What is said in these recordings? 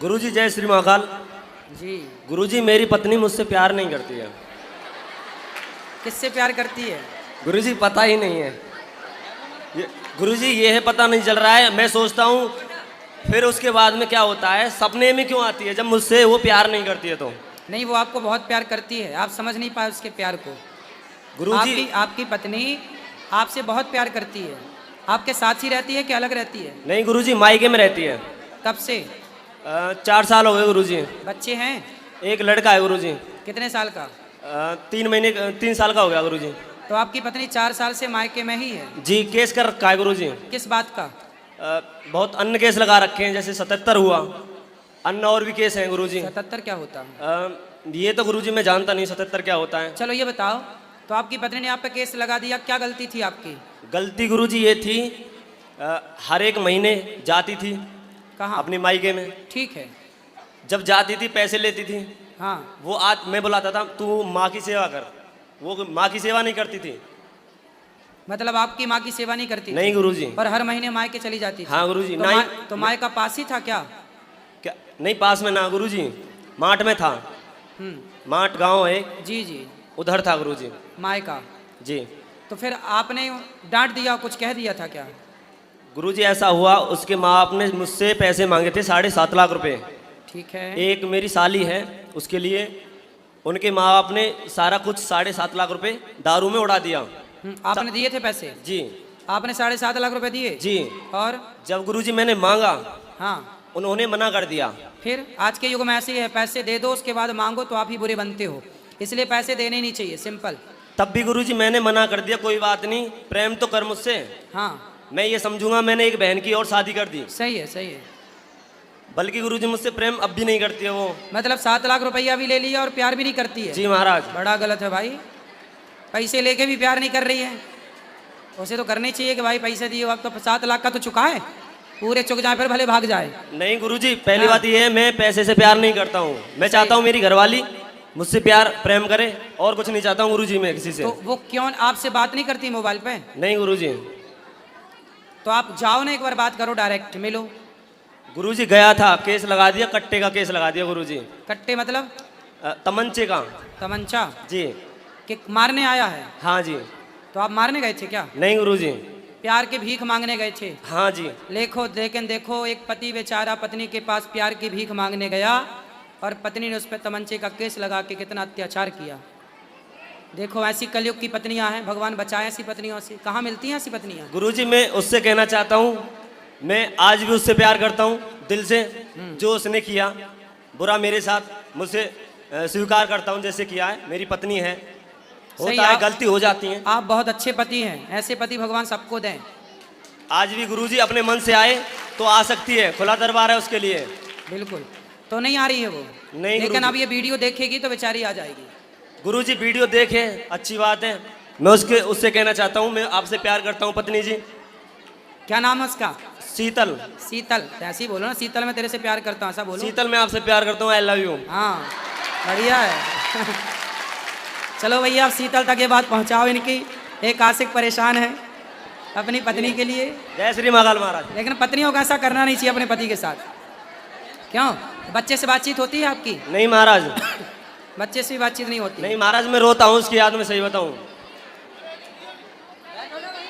गुरुजी जय श्री महाकाल। जी। गुरुजी मेरी पत्नी मुझसे प्यार नहीं करती है। किससे प्यार करती है? गुरुजी पता ही नहीं है। गुरुजी ये है पता नहीं चल रहा है। मैं सोचता हूँ फिर उसके बाद में क्या होता है, सपने में क्यों आती है जब मुझसे वो प्यार नहीं करती है तो। नहीं, वो आपको बहुत प्यार करती है, आप समझ नहीं पाए उसके प्यार को। गुरुजी आपकी पत्नी आपसे बहुत प्यार करती है। आपके साथ ही रहती है कि अलग रहती है? नहीं गुरुजी, मायके में रहती है। कब से? 4 साल हो गए गुरुजी। बच्चे हैं? एक लड़का है गुरुजी। कितने साल का? 3 साल का हो गया गुरुजी। तो आपकी पत्नी 4 साल से मायके में ही है? जी, केस कर रखा है गुरुजी। किस बात का? बहुत अन्य केस लगा रखे हैं, जैसे 77 हुआ, अन्य और भी केस हैं गुरुजी। 77 क्या होता है? ये तो गुरुजी मैं जानता नहीं 77 क्या होता है। चलो ये बताओ, तो आपकी पत्नी ने आप पे केस लगा दिया, क्या गलती थी आपकी? गलती गुरुजी ये थी, हर एक महीने जाती थी कहाँ? अपनी मायके में। ठीक है। जब जाती थी पैसे लेती थी। हाँ। वो आज मैं बुलाता था तू माँ की सेवा कर, वो माँ की सेवा नहीं करती थी। मतलब आपकी माँ की सेवा नहीं करती? नहीं गुरुजी। पर हर महीने मायके चली जाती थी? हाँ गुरुजी। तो, तो माँ का पास ही था क्या? क्या नहीं, पास में ना गुरुजी, माठ में था। माठ गांव है। जी जी। उधर था गुरुजी। मायका। जी। तो फिर आपने डांट दिया, कुछ कह दिया था क्या? गुरुजी ऐसा हुआ, उसके माँ बाप ने मुझसे पैसे मांगे थे 7.5 लाख रुपए। ठीक है। एक मेरी साली है, उसके लिए उनके माँ बाप ने सारा कुछ 7.5 लाख रुपए दारू में उड़ा दिया। आपने दिए थे पैसे? जी। आपने 7.5 लाख रुपए दिए? जी। और जब गुरुजी मैंने मांगा, हाँ, उन्होंने मना कर दिया। फिर आज के युग में ऐसे ही है, पैसे दे दो उसके बाद मांगो तो आप ही बुरे बनते हो, इसलिए पैसे देने नहीं चाहिए, सिंपल। तब भी गुरुजी मैंने मना कर दिया, कोई बात नहीं, प्रेम तो कर मुझसे। हाँ, मैं ये समझूंगा मैंने एक बहन की और शादी कर दी। सही है, सही है। बल्कि गुरुजी मुझसे प्रेम अब भी नहीं करती है वो। मतलब 7 लाख रुपया भी ले लिया और प्यार भी नहीं करती है? जी महाराज। बड़ा गलत है भाई, पैसे लेके भी प्यार नहीं कर रही है। उसे तो करनी चाहिए कि भाई पैसे दिए, अब तो 7 लाख का तो चुका है, पूरे चुक जाए फिर भले भाग जाए। नहीं गुरुजी, पहली बात ये है मैं पैसे से प्यार नहीं करता हूँ। मैं चाहता हूँ मेरी घरवाली मुझसे प्यार प्रेम करे, और कुछ नहीं चाहता हूँ गुरुजी मैं किसी से। तो वो क्यों आपसे बात नहीं करती मोबाइल पे? नहीं गुरुजी। तो आप जाओ ना, एक बार बात करो, डायरेक्ट मिलो। गुरुजी गया था, केस लगा दिया, कट्टे का केस लगा दिया गुरुजी। कट्टे मतलब? तमंचे का। तमंचा? जी। कि मारने आया है? हाँ जी। तो आप मारने गए थे क्या? नहीं गुरुजी। प्यार की भीख मांगने गए थे? हाँ जी। लेकिन देखो, एक पति बेचारा पत्नी के पास प्यार की भीख मांगने गया और पत्नी ने उस पर तमंचे का केस लगा के कितना अत्याचार किया। देखो ऐसी कलयुग की पत्नियां हैं, भगवान बचाए ऐसी पत्नियों से। कहाँ मिलती हैं ऐसी पत्नियां? गुरुजी मैं उससे कहना चाहता हूँ, मैं आज भी उससे प्यार करता हूँ दिल से। जो उसने किया बुरा मेरे साथ, मुझसे स्वीकार करता हूँ जैसे किया है। मेरी पत्नी है, होता है, गलती हो जाती है। आप बहुत अच्छे पति हैं, ऐसे पति भगवान सबको दें। आज भी गुरुजी अपने मन से आए तो आ सकती है, खुला दरबार है उसके लिए। बिल्कुल। तो नहीं आ रही है वो? नहीं, लेकिन अब ये वीडियो देखेगी तो बेचारी आ जाएगी। गुरुजी वीडियो देखे, अच्छी बात है। मैं उससे कहना चाहता हूँ मैं आपसे प्यार करता हूँ पत्नी जी। क्या नाम है उसका? शीतल। शीतल? ऐसे ही बोलो ना, शीतल मैं तेरे से प्यार करता हूँ, ऐसा बोलो। शीतल मैं आपसे प्यार करता हूँ, आई लव यू। हाँ, बढ़िया है। चलो भैया, आप शीतल तक ये बात पहुँचाओ इनकी। एक आशिक परेशान है अपनी पत्नी के लिए। जय श्री महाकाल महाराज। लेकिन पत्नियों को ऐसा करना नहीं चाहिए अपने पति के साथ। क्यों? बच्चे से बातचीत होती है आपकी? नहीं महाराज। बच्चे से भी बातचीत नहीं होती? नहीं महाराज, मैं रोता हूँ उसकी याद में, सही बताऊँ।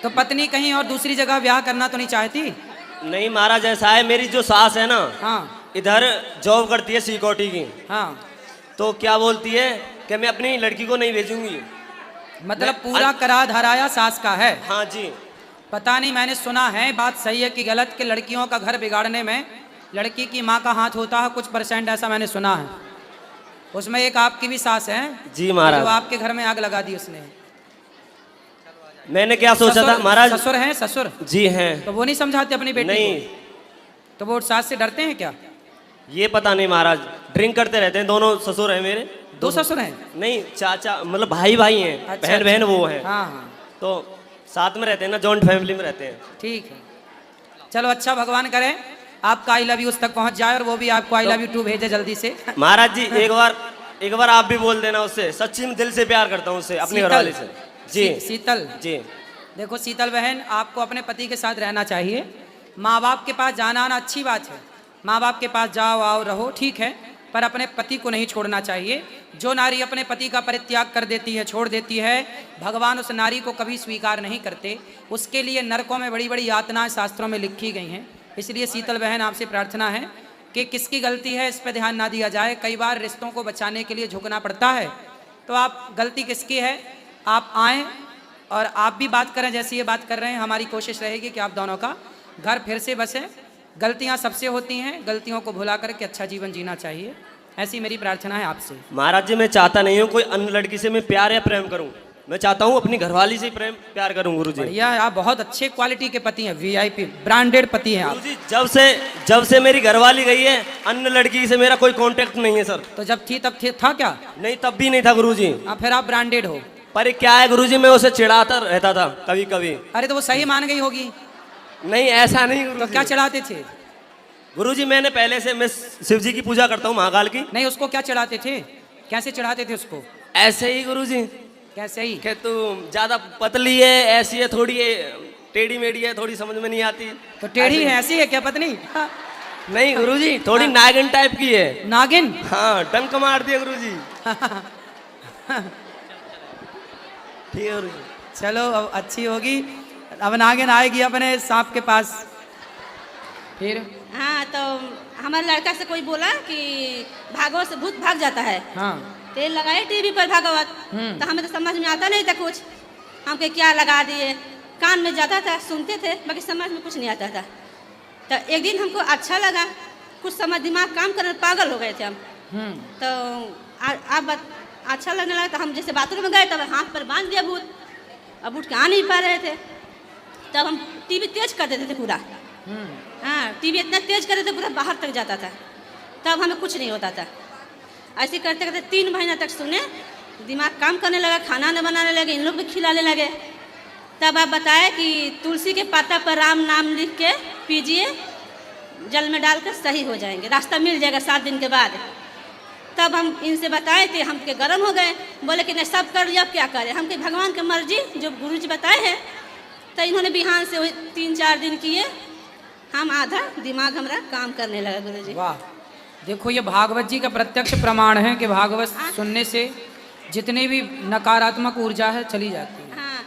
तो पत्नी कहीं और दूसरी जगह ब्याह करना तो नहीं चाहती? नहीं महाराज, ऐसा है, मेरी जो सास है ना, हाँ, इधर जॉब करती है सिक्योरिटी की। हाँ। तो क्या बोलती है कि मैं अपनी लड़की को नहीं भेजूंगी। मतलब पूरा करा धराया सास का है? हाँ जी। पता नहीं, मैंने सुना है, बात सही है कि गलत, कि लड़कियों का घर बिगाड़ने में लड़की की माँ का हाथ होता है, कुछ परसेंट ऐसा मैंने सुना है। उसमें एक आपकी भी सास है? जी महाराज। जो आपके घर में आग लगा दी उसने। मैंने क्या सोचा था महाराज? ससुर हैं? ससुर? जी हैं। तो वो नहीं समझाते अपनी बेटी नहीं को? तो वो सास से डरते हैं क्या? ये पता नहीं महाराज, ड्रिंक करते रहते हैं। दोनों ससुर हैं मेरे। 2 ससुर हैं? नहीं, चाचा मतलब भाई भाई हैं। अच्छा, बहन बहन वो है। हाँ हाँ। तो साथ में रहते हैं ना, जॉइंट फैमिली में रहते हैं। ठीक है, चलो अच्छा, भगवान करे आपका आई लव यू उस तक पहुंच जाए और वो भी आपको आई लव यू टू भेजे जल्दी से। महाराज जी एक बार आप भी बोल देना उससे, सच्ची में दिल से प्यार करता हूँ उससे, अपनी घरवाली से। जी शीतल जी। देखो शीतल बहन, आपको अपने पति के साथ रहना चाहिए। माँ बाप के पास जाना आना अच्छी बात है, माँ बाप के पास जाओ आओ रहो ठीक है, पर अपने पति को नहीं छोड़ना चाहिए। जो नारी अपने पति का परित्याग कर देती है, छोड़ देती है, भगवान उस नारी को कभी स्वीकार नहीं करते। उसके लिए नरकों में बड़ी बड़ी यातनाएं शास्त्रों में लिखी गई हैं। इसलिए शीतल बहन आपसे प्रार्थना है कि किसकी गलती है इस पर ध्यान ना दिया जाए। कई बार रिश्तों को बचाने के लिए झुकना पड़ता है, तो आप गलती किसकी है, आप आएँ और आप भी बात करें जैसे ये बात कर रहे हैं। हमारी कोशिश रहेगी कि आप दोनों का घर फिर से बसे। गलतियां सबसे होती हैं, गलतियों को भुला करके अच्छा जीवन जीना चाहिए, ऐसी मेरी प्रार्थना है आपसे। महाराज जी मैं चाहता नहीं हूँ कोई अन्य लड़की से मैं प्यार या प्रेम करूँ, मैं चाहता हूँ अपनी घरवाली से प्रेम प्यार करूँ गुरु जी। बढ़िया, आप बहुत अच्छे क्वालिटी के पति हैं, वीआईपी ब्रांडेड पति हैं आप। गुरु जी जब से मेरी घरवाली गई है अन्य लड़की से मेरा कोई कांटेक्ट नहीं है सर। तो जब थी तब था क्या? नहीं तब भी नहीं था गुरु जी। फिर आप ब्रांडेड हो। पर क्या है गुरु जी, मैं उसे चिढ़ाता रहता था कभी कभी। अरे तो वो सही मान गई होगी। नहीं ऐसा नहीं गुरु तो जी। क्या चढ़ाते थे? गुरुजी मैंने पहले से मैं शिव जी की पूजा करता हूँ, महाकाल की। नहीं, उसको क्या चढ़ाते थे, कैसे चढ़ाते थे उसको? ऐसे ही गुरुजी। कैसे ही? कि तू ज्यादा पतली है, ऐसी है, थोड़ी टेढ़ी मेढ़ी है, थोड़ी समझ में नहीं आती। तो टेढ़ी है, ऐसी है क्या पत्नी? नहीं गुरुजी, थोड़ी नागिन टाइप की है। नागिन? हाँ, डंक मार दिया गुरुजी। ठीक है गुरुजी। चलो अब अच्छी होगी, अब नागिन आएगी अपने सांप के पास। फिर हाँ, तो हमारे लड़का से कोई बोला कि भागवत से भूत भाग जाता है। हाँ, तेल लगाए टीवी पर भागवत, तो हमें तो समझ में आता नहीं था कुछ। हमके क्या लगा दिए, कान में जाता था, सुनते थे, बाकी समझ में कुछ नहीं आता था। तो एक दिन हमको अच्छा लगा, कुछ समझ दिमाग काम करने, पागल हो गए थे हम। तो अब अच्छा लगने लगा, तो हम जैसे बाथरूम में गए तब हाथ पर बांध दिया भूत, अब उठ के आ नहीं पा रहे थे। तब हम टीवी तेज कर देते थे पूरा। हाँ, टीवी इतना तेज कर देते पूरा बाहर तक जाता था, तब हमें कुछ नहीं होता था। ऐसे करते करते 3 महीना तक सुने, दिमाग काम करने लगा, खाना न बनाने लगे, इन लोग भी खिलाने लगे। तब आप बताए कि तुलसी के पाता पर राम नाम लिख के पीजिए, जल में डालकर सही हो जाएंगे, रास्ता मिल जाएगा 7 दिन के बाद। तब हम इनसे बताए थे, हमके गर्म हो गए, बोले कि नहीं सब कर लिया, अब क्या करें। हमके भगवान की मर्जी जो गुरु जी बताए हैं। तो इन्होंने बिहान से 3-4 दिन किए, हम आधा दिमाग हमारा काम करने लगा गुरु जी। वाह, देखो ये भागवत जी का प्रत्यक्ष प्रमाण है कि भागवत सुनने से जितनी भी नकारात्मक ऊर्जा है चली जाती है। हाँ,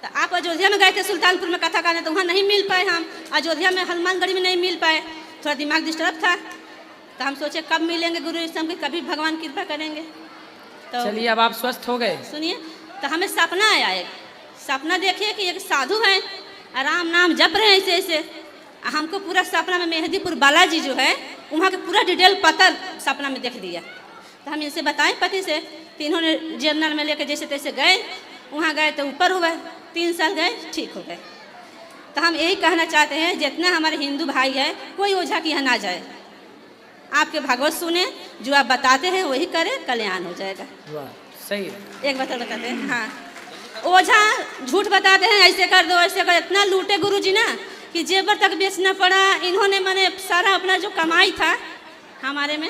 तो आप अयोध्या में गए थे सुल्तानपुर में कथा करने, तो वहाँ नहीं मिल पाए हम। अयोध्या में हनुमानगढ़ी में नहीं मिल पाए, थोड़ा दिमाग डिस्टर्ब था। तो हम सोचे कब मिलेंगे गुरु जी से, कभी भगवान कृपा करेंगे। तो चलिए अब आप स्वस्थ हो गए। सुनिए, तो हमें सपना आया, एक सपना देखिए कि एक साधु हैं, राम नाम जप रहे हैं ऐसे ऐसे। हमको पूरा सपना में मेहंदीपुर बालाजी जो है वहाँ का पूरा डिटेल पता सपना में देख दिया। तो हम इनसे बताएं पति से, तो इन्होंने जर्नल में लेकर जैसे तैसे गए, वहाँ गए तो ऊपर हो गए, 3 साल गए ठीक हो गए। तो हम यही कहना चाहते हैं, जितना हमारे हिंदू भाई है कोई ओझा की यहाँ ना जाए, आपके भागवत सुने, जो आप बताते हैं वही करें, कल्याण हो जाएगा। वाह, सही है। एक बात और बताते हैं, हाँ, ओझा झूठ बताते हैं, ऐसे कर दो ऐसे कर, इतना लूटे गुरु जी ना कि जेबर तक बेचना पड़ा। इन्होंने मैंने सारा अपना जो कमाई था हमारे में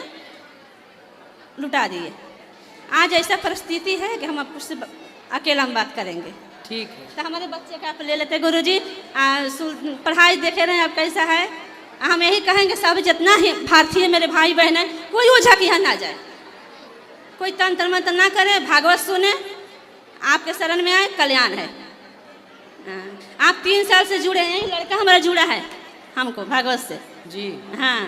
लुटा दिए। आज ऐसा परिस्थिति है कि हम आपसे अकेला हम बात करेंगे। ठीक है। तो हमारे बच्चे का आप ले लेते गुरु जी, पढ़ाई देखे रहे हैं आप कैसा है। हम यही कहेंगे सब जितना ही भारतीय मेरे भाई बहन है, कोई ओझा के यहाँ ना जाए, कोई तंत्र मंत्र ना करे, भागवत सुने, आपके शरण में आए, कल्याण है। आप 3 साल से जुड़े हैं, लड़का हमारा जुड़ा है हमको भागवत से जी। हाँ,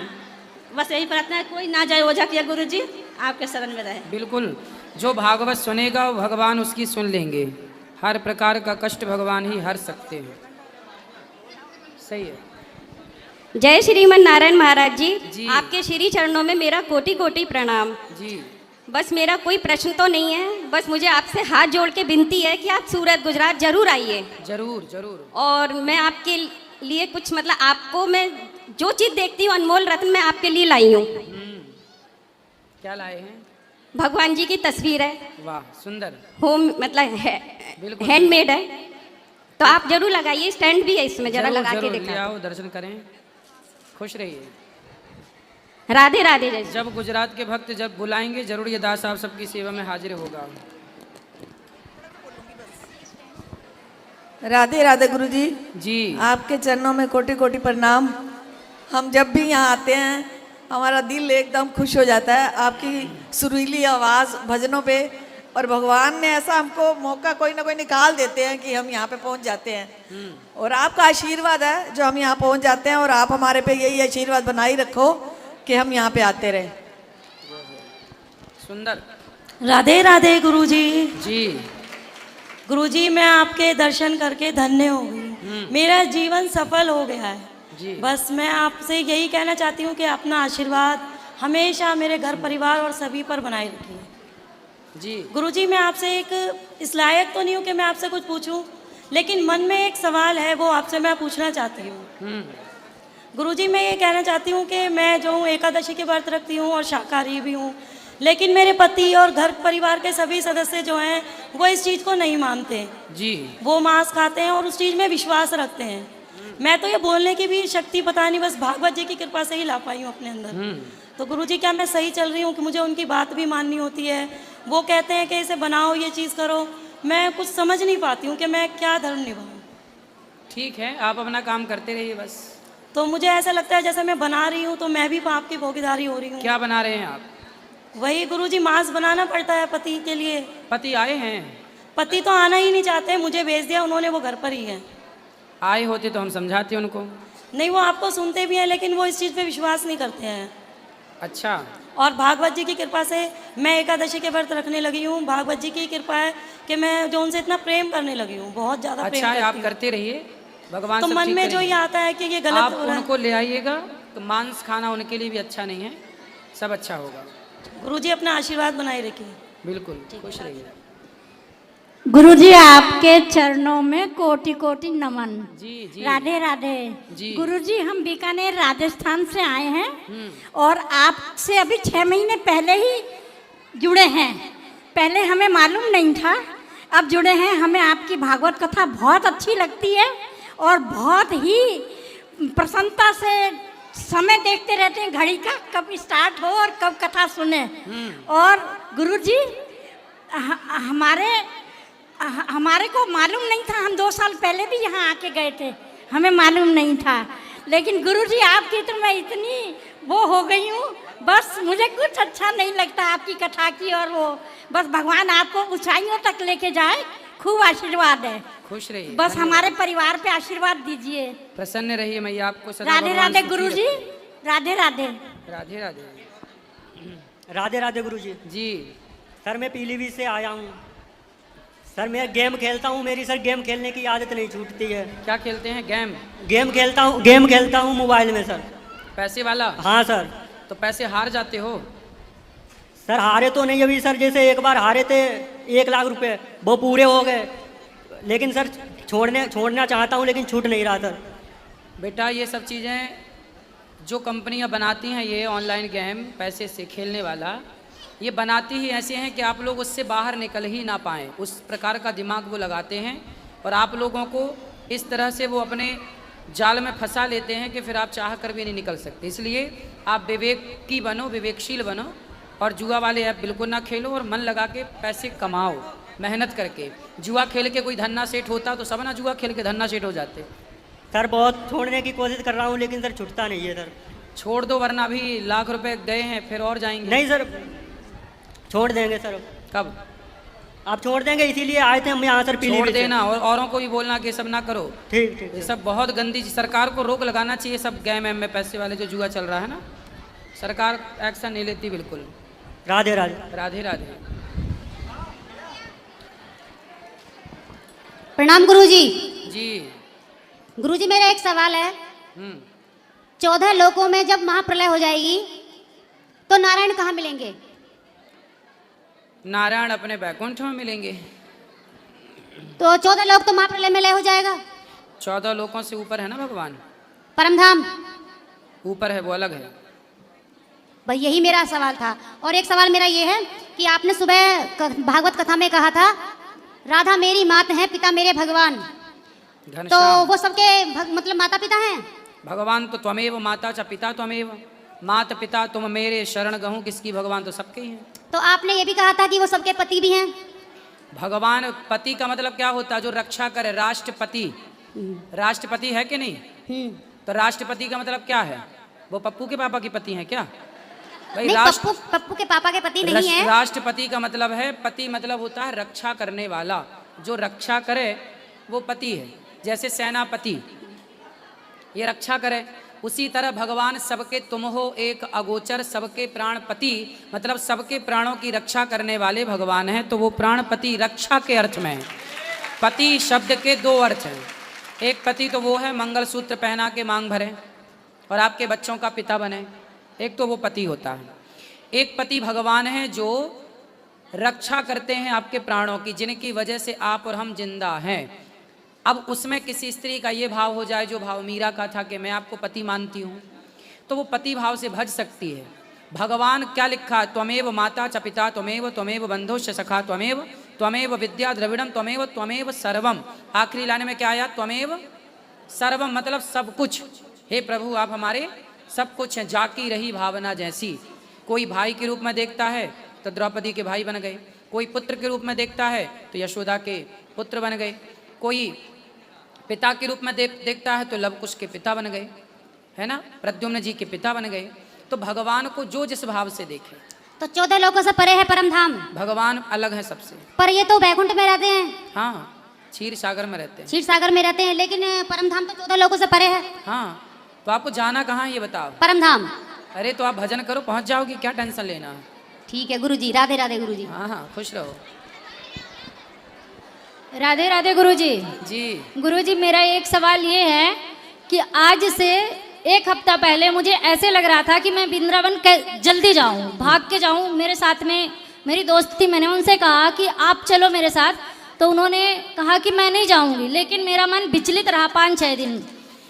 बस यही प्रार्थना है, कोई ना जाए ओझा किया गुरु जी, आपके शरण में रहे। बिल्कुल, जो भागवत सुनेगा वो भगवान उसकी सुन लेंगे। हर प्रकार का कष्ट भगवान ही हर सकते हैं। सही है। जय श्रीमन नारायण महाराज जी। जी, आपके श्री चरणों में मेरा कोटि कोटि प्रणाम जी। बस मेरा कोई प्रश्न तो नहीं है, बस मुझे आपसे हाथ जोड़ के विनती है कि आप सूरत गुजरात जरूर आइए। जरूर जरूर। और मैं आपके लिए कुछ मतलब आपको मैं जो चीज़ देखती हूँ अनमोल रत्न मैं आपके लिए लाई हूँ। क्या लाए हैं? भगवान जी की तस्वीर है। वाह, सुंदर। होम मतलब हैंडमेड है, तो आप जरूर लगाइए, स्टैंड भी है इसमें, जरा लगा के ले दिखा। आओ, दर्शन करें, खुश रहिए। राधे राधे। जय। जब गुजरात के भक्त जब बुलाएंगे जरूर ये दास आप सबकी सेवा में हाजिर होगा। राधे राधे गुरु जी। जी। आपके चरणों में कोटि कोटि प्रणाम। हम जब भी यहाँ आते हैं हमारा दिल एकदम खुश हो जाता है आपकी सुरीली आवाज़ भजनों पे। और भगवान ने ऐसा हमको मौका कोई ना कोई निकाल देते हैं कि हम यहाँ पे पहुँच जाते हैं। और आपका आशीर्वाद है जो हम यहाँ पहुँच जाते हैं, और आप हमारे पे यही आशीर्वाद बनाए रखो कि हम यहाँ पे आते रहें। सुंदर। राधे राधे गुरुजी। जी गुरुजी मैं आपके दर्शन करके धन्य हो गई, मेरा जीवन सफल हो गया है। जी। बस मैं आपसे यही कहना चाहती हूँ कि अपना आशीर्वाद हमेशा मेरे घर परिवार और सभी पर बनाए रखिए। जी। गुरुजी मैं आपसे एक इस लायक तो नहीं हूँ कि मैं आपसे कुछ पूछूं, लेकिन मन में एक सवाल है, वो आपसे मैं पूछना चाहती हूँ। गुरुजी मैं ये कहना चाहती हूँ कि मैं जो हूँ एकादशी के व्रत रखती हूँ और शाकाहारी भी हूँ, लेकिन मेरे पति और घर परिवार के सभी सदस्य जो हैं वो इस चीज़ को नहीं मानते। जी। वो मांस खाते हैं और उस चीज़ में विश्वास रखते हैं। मैं तो ये बोलने की भी शक्ति पता नहीं, बस भागवत जी की कृपा से ही ला पाई हूँ अपने अंदर। तो गुरुजी क्या मैं सही चल रही हूँ कि मुझे उनकी बात भी माननी होती है? वो कहते हैं कि इसे बनाओ, ये चीज़ करो, मैं कुछ समझ नहीं पाती हूँ कि मैं क्या धर्म निभाऊँ। ठीक है, आप अपना काम करते रहिए बस। तो मुझे ऐसा लगता है जैसे मैं बना रही हूँ तो मैं भी पाप की भागीदारी हो रही हूँ। क्या बना रहे हैं आप? वही गुरुजी मांस बनाना पड़ता है पति के लिए। पति आए हैं? पति तो आना ही नहीं चाहते, मुझे भेज दिया उन्होंने, वो घर पर ही है। आए होते तो हम समझाते उनको। नहीं, वो आपको सुनते भी हैं लेकिन वो इस चीज़ पे विश्वास नहीं करते हैं। अच्छा। और भागवत जी की कृपा से मैं एकादशी के व्रत रखने लगी हूँ। भागवत जी की कृपा है कि मैं जो उनसे इतना प्रेम करने लगी हूँ, बहुत ज़्यादा प्रेम अच्छा है, करती आप हूँ। करते रहिए, भगवान तो सब मन ठीक में जो करेंगे। ये आता है कि ये गलत आप हो रहा है। उनको ले आइएगा, तो मांस खाना उनके लिए भी अच्छा नहीं है, सब अच्छा होगा। गुरुजी अपना आशीर्वाद बनाए रखिए। बिल्कुल, खुश रहिए। गुरुजी आपके चरणों में कोटि कोटि नमन। जी जी। राधे राधे। जी। गुरुजी हम बीकानेर राजस्थान से आए हैं और आपसे अभी 6 महीने पहले ही जुड़े हैं। पहले हमें मालूम नहीं था, अब जुड़े हैं। हमें आपकी भागवत कथा बहुत अच्छी लगती है और बहुत ही प्रसन्नता से समय देखते रहते हैं घड़ी का, कब स्टार्ट हो और कब कथा सुने। और गुरुजी हमारे को मालूम नहीं था, हम 2 साल पहले भी यहाँ आके गए थे, हमें मालूम नहीं था। लेकिन गुरुजी आपकी तो मैं इतनी वो हो गई हूँ, बस मुझे कुछ अच्छा नहीं लगता आपकी कथा की। और वो बस भगवान आपको ऊंचाइयों तक लेके जाए, खूब आशीर्वाद है। खुश रहिए, बस हमारे परिवार पे आशीर्वाद दीजिए। प्रसन्न रहिए, मैया आपको सदा राधे भगवान राधे सुखी गुरुजी। रखे। राधे राधे। राधे राधे। राधे राधे गुरुजी। जी। सर मैं पीलीभीत से आया हूँ। सर मैं गेम खेलता हूँ, मेरी सर गेम खेलने की आदत नहीं छूटती है। क्या खेलते हैं? गेम? गेम खेलता हूँ मोबाइल में सर। पैसे वाला? हाँ सर। तो पैसे हार जाते हो? सर हारे तो नहीं अभी सर, जैसे एक बार हारे थे 1 लाख रुपए, वो पूरे हो गए, लेकिन सर छोड़ना चाहता हूँ लेकिन छूट नहीं रहा सर। बेटा ये सब चीज़ें जो कंपनियां बनाती हैं, ये ऑनलाइन गेम पैसे से खेलने वाला, ये बनाती ही ऐसे हैं कि आप लोग उससे बाहर निकल ही ना पाएँ। उस प्रकार का दिमाग वो लगाते हैं और आप लोगों को इस तरह से वो अपने जाल में फंसा लेते हैं कि फिर आप चाह कर भी नहीं निकल सकते। इसलिए आप विवेकी बनो, विवेकशील बनो और जुआ वाले ऐप बिल्कुल ना खेलो और मन लगा के पैसे कमाओ मेहनत करके। जुआ खेल के कोई धन्ना सेठ होता तो सब ना जुआ खेल के धन्ना सेठ हो जाते। सर बहुत छोड़ने की कोशिश कर रहा हूँ लेकिन सर छूटता नहीं है सर। छोड़ दो, वरना भी लाख रुपए गए हैं, फिर और जाएंगे। नहीं सर छोड़ देंगे सर। कब? आप छोड़ देंगे, इसीलिए आए थे हम यहाँ सर छोड़ पीलीभीत से। देना और औरों को भी बोलना कि सब ना करो। ठीक ठीक ये सब बहुत गंदी चीज, सरकार को रोक लगाना चाहिए। सब गेम एम में पैसे वाले जो जुआ चल रहा है ना, सरकार एक्शन नहीं लेती बिल्कुल। राधे राधे। राधे राधे। प्रणाम गुरुजी। जी। गुरुजी मेरा एक सवाल है। 14 लोकों में जब महाप्रलय हो जाएगी तो नारायण कहाँ मिलेंगे? नारायण अपने बैकुंठ में मिलेंगे। तो 14 लोक तो महाप्रलय में लय हो जाएगा। 14 लोकों से ऊपर है ना भगवान। परमधाम ऊपर है, वो अलग है। भाई यही मेरा सवाल था। और एक सवाल मेरा ये है कि आपने सुबह भागवत कथा में कहा था राधा मेरी मात है, पिता मेरे भगवान। तो घनश्याम। वो सबके मतलब माता पिता हैं? भगवान तो त्वमेव माता च पिता त्वमेव, मात पिता तुम मेरे शरण गहूँ किसकी, भगवान तो सबके ही हैं। तो आपने ये भी कहा था कि वो सबके पति भी हैं। भगवान पति का मतलब क्या होता है? जो रक्षा करे, राष्ट्रपति। राष्ट्रपति है कि नहीं? तो राष्ट्रपति का मतलब क्या है? वो पप्पू के पापा की पति हैं क्या? भाई नहीं, पप्पू के पापा के पति नहीं है। राष्ट्रपति का मतलब है, पति मतलब होता है रक्षा करने वाला, जो रक्षा करे वो पति है। जैसे सेनापति ये रक्षा करे, उसी तरह भगवान सबके तुम हो एक अगोचर सबके प्राणपति, मतलब सबके प्राणों की रक्षा करने वाले भगवान हैं। तो वो प्राणपति रक्षा के अर्थ में है। पति शब्द के दो अर्थ हैं। एक पति तो वो है मंगलसूत्र पहना के मांग भरे और आपके बच्चों का पिता बने, एक तो वो पति होता है। एक पति भगवान है जो रक्षा करते हैं आपके प्राणों की, जिनकी वजह से आप और हम जिंदा हैं। अब उसमें किसी स्त्री का ये भाव हो जाए जो भाव मीरा का था कि मैं आपको पति मानती हूँ, तो वो पति भाव से भज सकती है। भगवान क्या लिखा? त्वमेव माता च पिता त्वमेव बंधुश्च सखा त्वमेव विद्या द्रविड़म त्वमेव सर्वम। आखिरी लाइन में क्या आया? त्वमेव सर्वम, मतलब सब कुछ। हे प्रभु आप हमारे सब कुछ हैं। जाकी रही भावना जैसी। कोई भाई के रूप में देखता है तो द्रौपदी के भाई बन गए, कोई पुत्र के रूप में देखता है तो यशोदा के पुत्र बन गए, कोई पिता के रूप में देखता है तो लवकुश के पिता बन गए, है ना, प्रद्युम्न जी के पिता बन गए। तो भगवान को जो जिस भाव से देखे। तो 14 लोगों से परे है परम धाम। भगवान अलग है सबसे। पर ये तो वैकुंठ में रहते हैं। हाँ, क्षीर सागर में रहते हैं। क्षीर सागर में रहते हैं, लेकिन परम धाम तो 14 लोगों से परे है। हाँ, तो आपको जाना कहाँ है ये बताओ? परम धाम। अरे तो आप भजन करो, पहुंच जाओगी, क्या टेंशन लेना है। ठीक है गुरुजी, राधे राधे गुरुजी। हाँ हाँ, खुश रहो राधे राधे गुरुजी। जी। गुरुजी मेरा एक सवाल ये है कि आज से एक हफ्ता पहले मुझे ऐसे लग रहा था कि मैं वृंदावन जल्दी जाऊं, भाग के जाऊं। मेरे साथ में मेरी दोस्त थी, मैंने उनसे कहा कि आप चलो मेरे साथ, तो उन्होंने कहा कि मैं नहीं जाऊंगी, लेकिन मेरा मन विचलित रहा 5-6 दिन।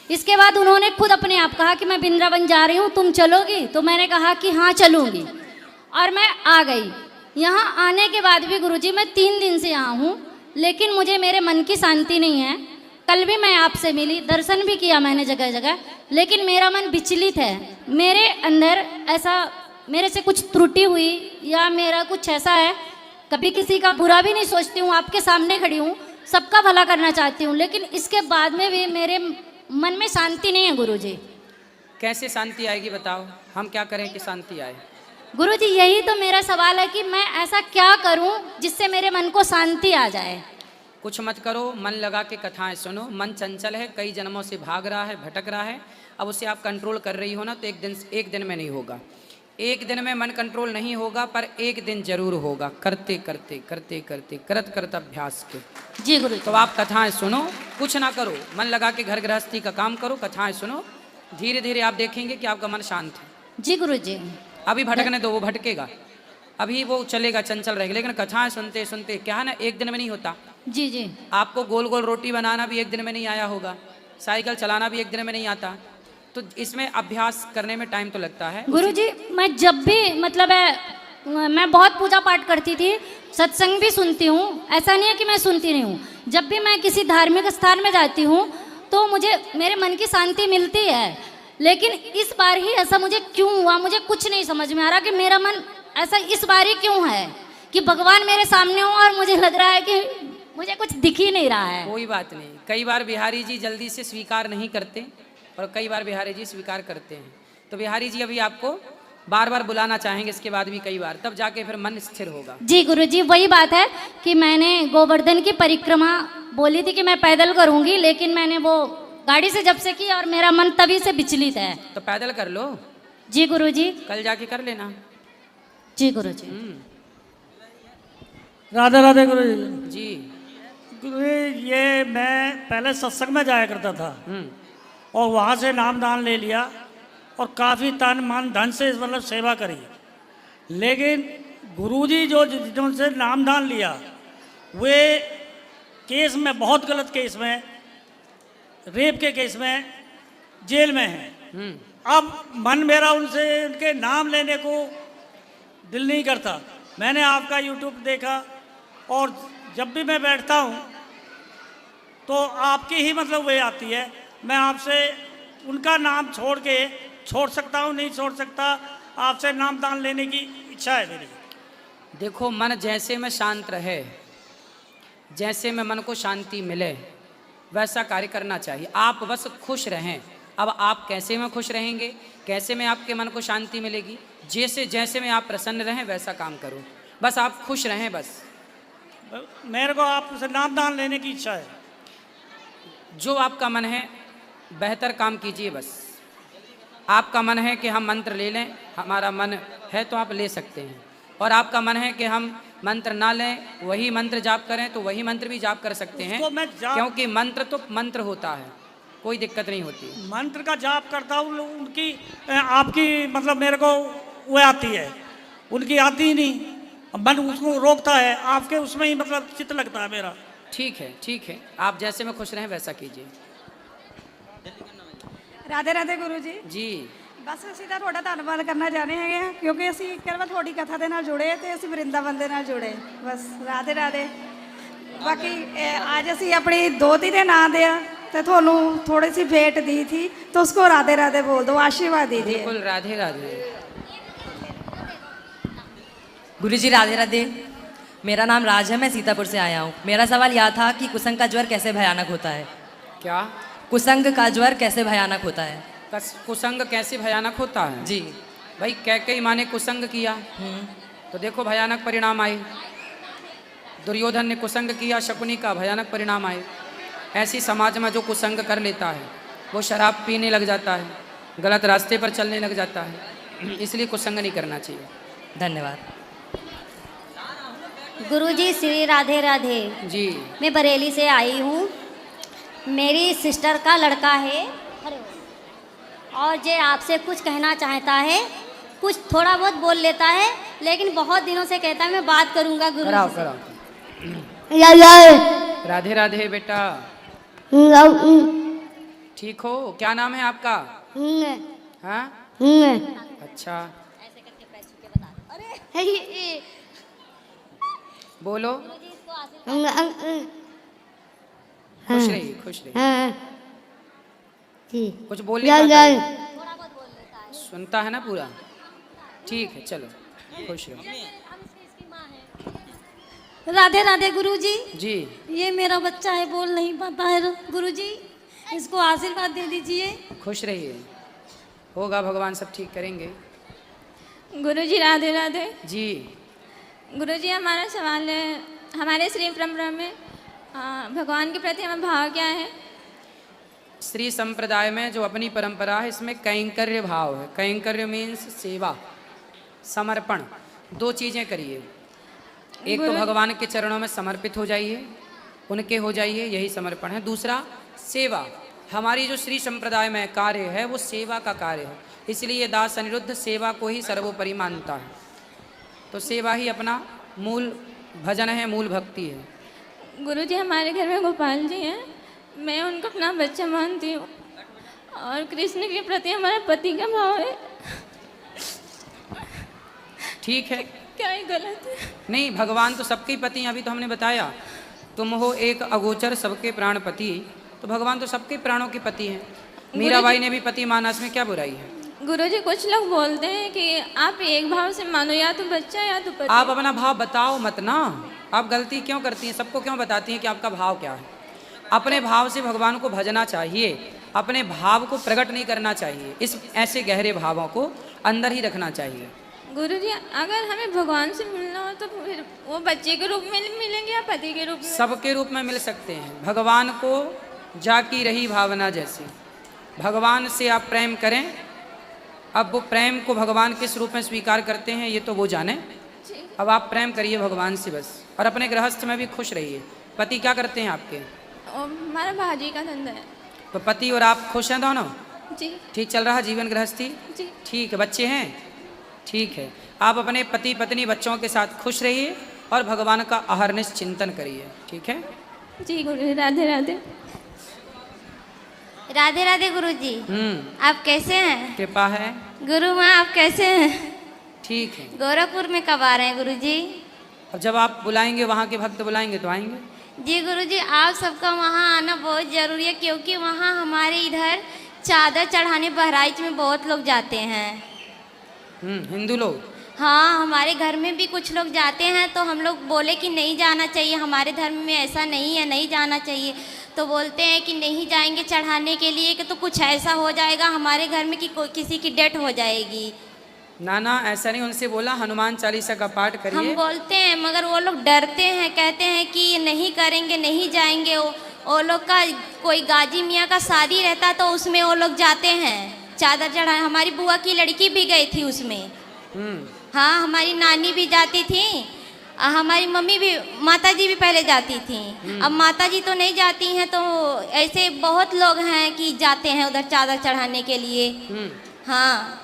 इसके बाद उन्होंने खुद अपने आप कहा कि मैं वृंदावन जा रही हूँ, तुम चलोगी? तो मैंने कहा कि हाँ चलूँगी, और मैं आ गई। यहाँ आने के बाद भी गुरुजी मैं 3 दिन से यहाँ हूँ, लेकिन मुझे मेरे मन की शांति नहीं है। कल भी मैं आपसे मिली, दर्शन भी किया मैंने जगह जगह, लेकिन मेरा मन विचलित है। मेरे अंदर ऐसा, मेरे से कुछ त्रुटि हुई या मेरा कुछ ऐसा है, कभी किसी का बुरा भी नहीं सोचती हूँ, आपके सामने खड़ी हूँ, सबका भला करना चाहती हूँ, लेकिन इसके बाद में भी मेरे मन में शांति नहीं है गुरुजी। कैसे शांति आएगी बताओ? हम क्या करें कि शांति आए? गुरुजी यही तो मेरा सवाल है कि मैं ऐसा क्या करूं जिससे मेरे मन को शांति आ जाए। कुछ मत करो, मन लगा के कथाएं सुनो। मन चंचल है, कई जन्मों से भाग रहा है, भटक रहा है। अब उसे आप कंट्रोल कर रही हो ना, तो एक दिन में नहीं होगा। एक दिन में मन कंट्रोल नहीं होगा, पर एक दिन जरूर होगा, करते करते करते करते करत अभ्यास के। जी गुरु। तो आप कथाएं सुनो, कुछ ना करो, मन लगा के घर गृहस्थी का काम करो, कथाएं सुनो। धीरे धीरे आप देखेंगे कि आपका मन शांत है। जी गुरु जी। अभी भटकने दो, वो भटकेगा, अभी वो चलेगा, चंचल रहेगा, लेकिन कथाएं सुनते सुनते क्या है ना, एक दिन में नहीं होता। जी जी। आपको गोल गोल रोटी बनाना भी एक दिन में नहीं आया होगा, साइकिल चलाना भी एक दिन में नहीं आता, तो इसमें अभ्यास करने में टाइम तो लगता है। गुरुजी मैं जब भी मतलब है, मैं बहुत पूजा पाठ करती थी, सत्संग भी सुनती हूँ, ऐसा नहीं है कि मैं सुनती नहीं हूँ। जब भी मैं किसी धार्मिक स्थान में जाती हूँ तो मुझे मेरे मन की शांति मिलती है, लेकिन इस बार ही ऐसा मुझे क्यों हुआ, मुझे कुछ नहीं समझ में आ रहा कि मेरा मन ऐसा इस बार ही क्यों है कि भगवान मेरे सामने हो और मुझे लग रहा है कि मुझे कुछ दिख ही नहीं रहा है। कोई बात नहीं, कई बार बिहारी जी जल्दी से स्वीकार नहीं करते और कई बार बिहारी जी स्वीकार करते हैं। तो बिहारी जी अभी आपको बार बार बुलाना चाहेंगे, इसके बाद भी कई बार, तब जाके फिर मन स्थिर होगा। जी गुरुजी वही बात है कि मैंने गोवर्धन की परिक्रमा बोली थी कि मैं पैदल करूंगी, लेकिन मैंने वो गाड़ी से जब से की और मेरा मन तभी से विचलित है। तो पैदल कर लो। जी गुरुजी। कल जाके कर लेना। जी गुरुजी। राधे राधे गुरु जी। गुरु ये मैं पहले सत्संग में जाया करता था और वहाँ से नाम दान ले लिया और काफ़ी तन मन धन से मतलब सेवा करी, लेकिन गुरुजी जो जिनसे नाम दान लिया वे केस में, बहुत गलत केस में, रेप के केस में जेल में हैं। अब मन मेरा उनसे उनके नाम लेने को दिल नहीं करता। मैंने आपका यूट्यूब देखा और जब भी मैं बैठता हूँ तो आपकी ही मतलब वे आती है। मैं आपसे उनका नाम छोड़ सकता हूँ, नहीं छोड़ सकता, आपसे नाम दान लेने की इच्छा है मेरी। देखो, मन जैसे में शांत रहे, जैसे में मन को शांति मिले, वैसा कार्य करना चाहिए। आप बस खुश रहें, अब आप कैसे में खुश रहेंगे, कैसे में आपके मन को शांति मिलेगी, जैसे जैसे में आप प्रसन्न रहें वैसा काम करो, बस आप खुश रहें बस। मेरे को आपसे नाम दान लेने की इच्छा है। जो आपका मन है बेहतर काम कीजिए बस। आपका मन है कि हम मंत्र ले लें, हमारा मन है तो आप ले सकते हैं, और आपका मन है कि हम मंत्र ना लें, वही मंत्र जाप करें तो वही मंत्र भी जाप कर सकते हैं, क्योंकि मंत्र तो मंत्र होता है, कोई दिक्कत नहीं होती। मंत्र का जाप करता हूँ, उनकी आपकी मतलब मेरे को वो आती है, उनकी आती ही नहीं, मन उसको रोकता है, आपके उसमें ही मतलब चित्त लगता है मेरा। ठीक है ठीक है, आप जैसे में खुश रहें वैसा कीजिए। राधे राधे गुरु जी। जी बस ਅਸੀਂ ਤਾਂ ਤੁਹਾਡਾ ਧੰਨਵਾਦ ਕਰਨਾ ਚਾਹੁੰਦੇ ਹੈਗੇ ਆ, ਕਿਉਂਕਿ ਅਸੀਂ ਕਿਰਵਾ ਤੁਹਾਡੀ ਕਥਾ ਦੇ ਨਾਲ ਜੁੜੇ ਤੇ ਅਸੀਂ ਵਰਿੰਦਾਵਨ ਦੇ ਨਾਲ ਜੁੜੇ। ਬਸ ਰਾਧੇ ਰਾਧੇ। ਬਾਕੀ ਅੱਜ ਅਸੀਂ ਆਪਣੀ ਦੋਤੀ ਦੇ ਨਾਂ ਦੇ ਆ ਤੇ ਤੁਹਾਨੂੰ ਥੋੜੀ ਸੀ भेंट दी थी, तो उसको राधे राधे बोल दो, आशीर्वाद दीजिए। बिल्कुल राधे राधे। गुरुजी राधे राधे। मेरा नाम राज है, मैं सीतापुर से आया हूँ। मेरा सवाल यह था कि कुसंग का ज्वर कैसे भयानक होता है। क्या? कुसंग का ज्वर कैसे भयानक होता है। कुसंग कैसे भयानक होता है? जी भाई कैकेयी माँ ने कुसंग किया तो देखो भयानक परिणाम आए। दुर्योधन ने कुसंग किया, शकुनी का भयानक परिणाम आए। ऐसी समाज में जो कुसंग कर लेता है वो शराब पीने लग जाता है, गलत रास्ते पर चलने लग जाता है, इसलिए कुसंग नहीं करना चाहिए। धन्यवाद। गुरुजी श्री राधे राधे। जी मैं बरेली से आई हूँ, मेरी सिस्टर का लड़का है और जे आपसे कुछ कहना चाहता है, कुछ थोड़ा बहुत बोल लेता है, लेकिन बहुत दिनों से कहता है मैं बात करूँगा गुरु कराओ जी कराओ। से। राधे राधे बेटा, ठीक हो? क्या नाम है आपका? हाँ अच्छा, बोलो। खुश रहिए खुश रहिए। कुछ बोल नहीं सुनता है ना पूरा? ठीक है चलो खुश रहो। राधे राधे गुरुजी। जी ये मेरा बच्चा है, बोल नहीं पाता है गुरुजी, इसको आशीर्वाद दे दीजिए। खुश रहिए, होगा, भगवान सब ठीक करेंगे। गुरुजी राधे राधे। जी गुरुजी हमारा सवाल है, हमारे श्री परंपरा में भगवान के प्रति हमारा भाव क्या है? श्री संप्रदाय में जो अपनी परंपरा है इसमें कैंकर्य भाव है। कैंकर्य मीन्स सेवा, समर्पण। दो चीज़ें करिए, एक तो भगवान के चरणों में समर्पित हो जाइए, उनके हो जाइए, यही समर्पण है। दूसरा सेवा, हमारी जो श्री संप्रदाय में कार्य है वो सेवा का कार्य है, इसलिए दास अनिरुद्ध सेवा को ही सर्वोपरि मानता है। तो सेवा ही अपना मूल भजन है, मूल भक्ति है। गुरुजी हमारे घर में गोपाल जी हैं, मैं उनको अपना बच्चा मानती हूँ और कृष्ण के प्रति हमारा पति का भाव है। ठीक है, क्या ये गलत है? नहीं, भगवान तो सबके पति हैं। अभी तो हमने बताया तुम हो एक अगोचर सबके प्राणपति, तो भगवान तो सबके प्राणों के पति हैं। मीराबाई ने भी पति माना, इसमें क्या बुराई है? गुरुजी कुछ लोग बोलते हैं कि आप एक भाव से मानो, या तो बच्चा या तो पति। आप अपना भाव बताओ मत ना, आप गलती क्यों करती हैं? सबको क्यों बताती हैं कि आपका भाव क्या है? अपने भाव से भगवान को भजना चाहिए, अपने भाव को प्रकट नहीं करना चाहिए। इस ऐसे गहरे भावों को अंदर ही रखना चाहिए। गुरुजी अगर हमें भगवान से मिलना हो तो फिर वो बच्चे के रूप में मिलेंगे या पति के रूप में? सबके रूप में मिल सकते हैं। भगवान को जाकी रही भावना जैसे, भगवान से आप प्रेम करें। अब वो प्रेम को भगवान किस रूप में स्वीकार करते हैं ये तो वो जाने। अब आप प्रेम करिए भगवान से बस, और अपने गृहस्थ में भी खुश रहिए। पति क्या करते हैं आपके? हमारा भाजी का धंधा है। तो पति और आप खुश हैं दोनों? जी। ठीक चल रहा जीवन गृहस्थी? जी। ठीक है, बच्चे हैं? ठीक है, आप अपने पति पत्नी बच्चों के साथ खुश रहिए और भगवान का अहर्निश चिंतन करिए। ठीक है जी गुरु, राधे राधे। राधे राधे गुरुजी। आप कैसे हैं? कृपा है। गुरु माँ आप कैसे हैं? ठीक है। गोरखपुर में कब आ रहे हैं गुरुजी? अब जब आप बुलाएंगे, वहाँ के भक्त बुलाएंगे तो आएंगे। जी गुरुजी, आप सबका वहाँ आना बहुत ज़रूरी है, क्योंकि वहाँ हमारे इधर चादर चढ़ाने बहराइच में बहुत लोग जाते हैं। हिंदू लोग? हाँ, हमारे घर में भी कुछ लोग जाते हैं तो हम लोग बोले कि नहीं जाना चाहिए, हमारे धर्म में ऐसा नहीं है, नहीं जाना चाहिए। तो बोलते हैं कि नहीं जाएंगे चढ़ाने के लिए कि तो कुछ ऐसा हो जाएगा हमारे घर में कि किसी की डेथ हो जाएगी। ना ना, ऐसा नहीं, उनसे बोला हनुमान चालीसा का पाठ हम करिए। बोलते हैं मगर वो लोग डरते हैं, कहते हैं कि नहीं करेंगे, नहीं जाएंगे। वो लोग का कोई गाजी मियाँ का शादी रहता तो उसमें वो लोग जाते हैं चादर चढ़ाए। हमारी बुआ की लड़की भी गई थी उसमें। हाँ, हमारी नानी भी जाती थी, हमारी मम्मी भी, माता जी भी पहले जाती थी। अब माता जी तो नहीं जाती हैं, तो ऐसे बहुत लोग हैं कि जाते हैं उधर चादर चढ़ाने के लिए। हाँ,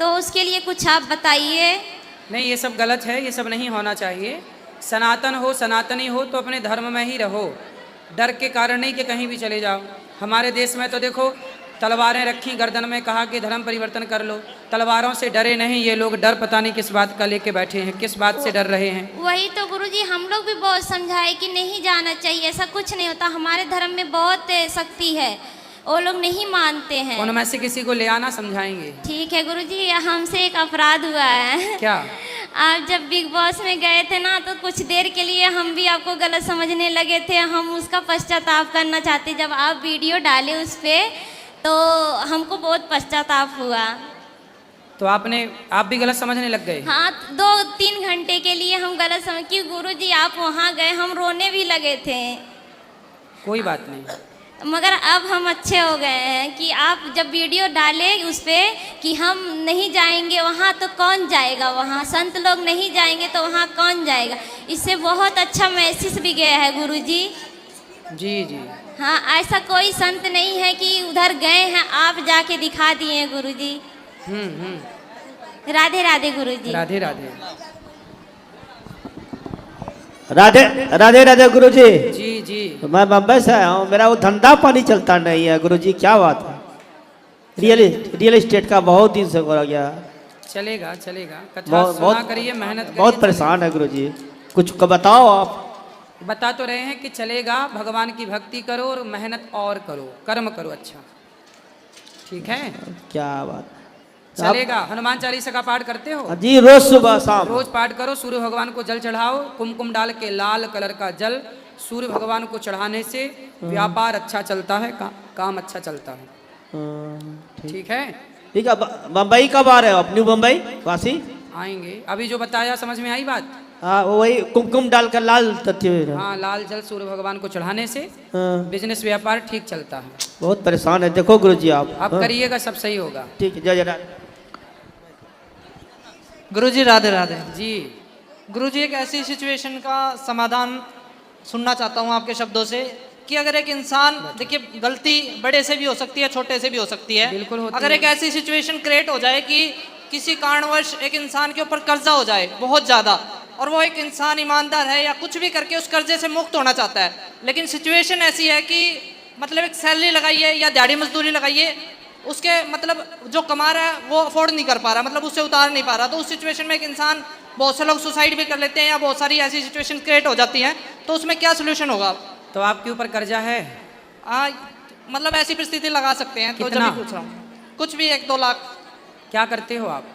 तो उसके लिए कुछ आप बताइए। नहीं, ये सब गलत है, ये सब नहीं होना चाहिए। सनातन हो, सनातनी हो तो अपने धर्म में ही रहो, डर के कारण नहीं कि कहीं भी चले जाओ। हमारे देश में तो देखो तलवारें रखी गर्दन में, कहा कि धर्म परिवर्तन कर लो। तलवारों से डरे नहीं ये लोग, डर पता नहीं किस बात का लेके बैठे हैं, किस बात से डर रहे हैं। वही तो गुरुजी, हम लोग भी बहुत समझाए कि नहीं जाना चाहिए, ऐसा कुछ नहीं होता, हमारे धर्म में बहुत शक्ति है, वो लोग नहीं मानते हैं। उनमें से किसी को ले आना, समझाएंगे। ठीक है गुरुजी, हमसे एक अपराध हुआ है। क्या? आप जब बिग बॉस में गए थे ना, तो कुछ देर के लिए हम भी आपको गलत समझने लगे थे। हम उसका पश्चाताप करना चाहते। जब आप वीडियो डाले उस पर तो हमको बहुत पश्चाताप हुआ। तो आप भी गलत समझने लग गए? हाँ, 2-3 घंटे के लिए हम गलत समझ, कि गुरुजी आप वहाँ गए, हम रोने भी लगे थे। कोई बात नहीं, मगर अब हम अच्छे हो गए हैं कि आप जब वीडियो डाले उस पर कि हम नहीं जाएंगे वहाँ तो कौन जाएगा, वहाँ संत लोग नहीं जाएंगे तो वहाँ कौन जाएगा, इससे बहुत अच्छा मैसेज भी गया है गुरुजी। जी जी। हाँ, ऐसा कोई संत नहीं है कि उधर गए हैं आप जाके दिखा दिए गुरुजी। राधे राधे गुरुजी। राधे राधे। राधे राधे राधे गुरुजी। जी जी। मैं बम्बई से आया हूँ, मेरा वो धंधा पानी चलता नहीं है गुरुजी, क्या बात है? रियल एस्टेट का बहुत दिन से हो गया। चलेगा चलेगा, कथा सुना करिए, मेहनत करिए। बहुत परेशान है गुरुजी, कुछ बताओ आप। बता तो रहे हैं कि चलेगा, भगवान की भक्ति करो और मेहनत और करो, कर्म करो अच्छा, ठीक है? क्या बात, चलेगा। हनुमान चालीसा का पाठ करते हो? जी, रोज सुबह शाम रोज पाठ करो। सूर्य भगवान को जल चढ़ाओ, कुमकुम डाल के लाल कलर का जल सूर्य भगवान को चढ़ाने से व्यापार अच्छा चलता है, काम अच्छा चलता है। ठीक है? ठीक है। बम्बई कब आ रहे हो? अपनी बम्बई वासी आएंगे। अभी जो बताया समझ में आई बात? हाँ, वही कुमकुम डालकर लाल तथ्य। हाँ, लाल जल सूर्य भगवान को चढ़ाने से बिजनेस व्यापार ठीक चलता है। बहुत परेशान है, देखो गुरुजी आप करिएगा, सब सही होगा। ठीक है, जय जय। गुरुजी राधे राधे। जी गुरुजी, एक ऐसी सिचुएशन का समाधान सुनना चाहता हूँ आपके शब्दों से कि अगर एक इंसान, देखिए गलती बड़े से भी हो सकती है, छोटे से भी हो सकती है, बिल्कुल होती अगर है। एक ऐसी सिचुएशन क्रिएट हो जाए कि किसी कारणवश एक इंसान के ऊपर कर्जा हो जाए बहुत ज़्यादा, और वो एक इंसान ईमानदार है या कुछ भी करके उस कर्जे से मुक्त होना चाहता है, लेकिन सिचुएशन ऐसी है कि मतलब एक सैलरी लगाइए या दिहाड़ी मजदूरी लगाइए, उसके मतलब जो कमा रहा है वो अफोर्ड नहीं कर पा रहा, मतलब उससे उतार नहीं पा रहा, तो उस सिचुएशन में एक इंसान, बहुत से लोग सुसाइड भी कर लेते हैं या बहुत सारी ऐसी सिचुएशन क्रिएट हो जाती हैं, तो उसमें क्या सोल्यूशन होगा? तो आपके ऊपर कर्जा है? मतलब ऐसी परिस्थिति लगा सकते हैं। तो जब पूछ रहा हूँ, कुछ भी 1-2 लाख। क्या करते हो आप?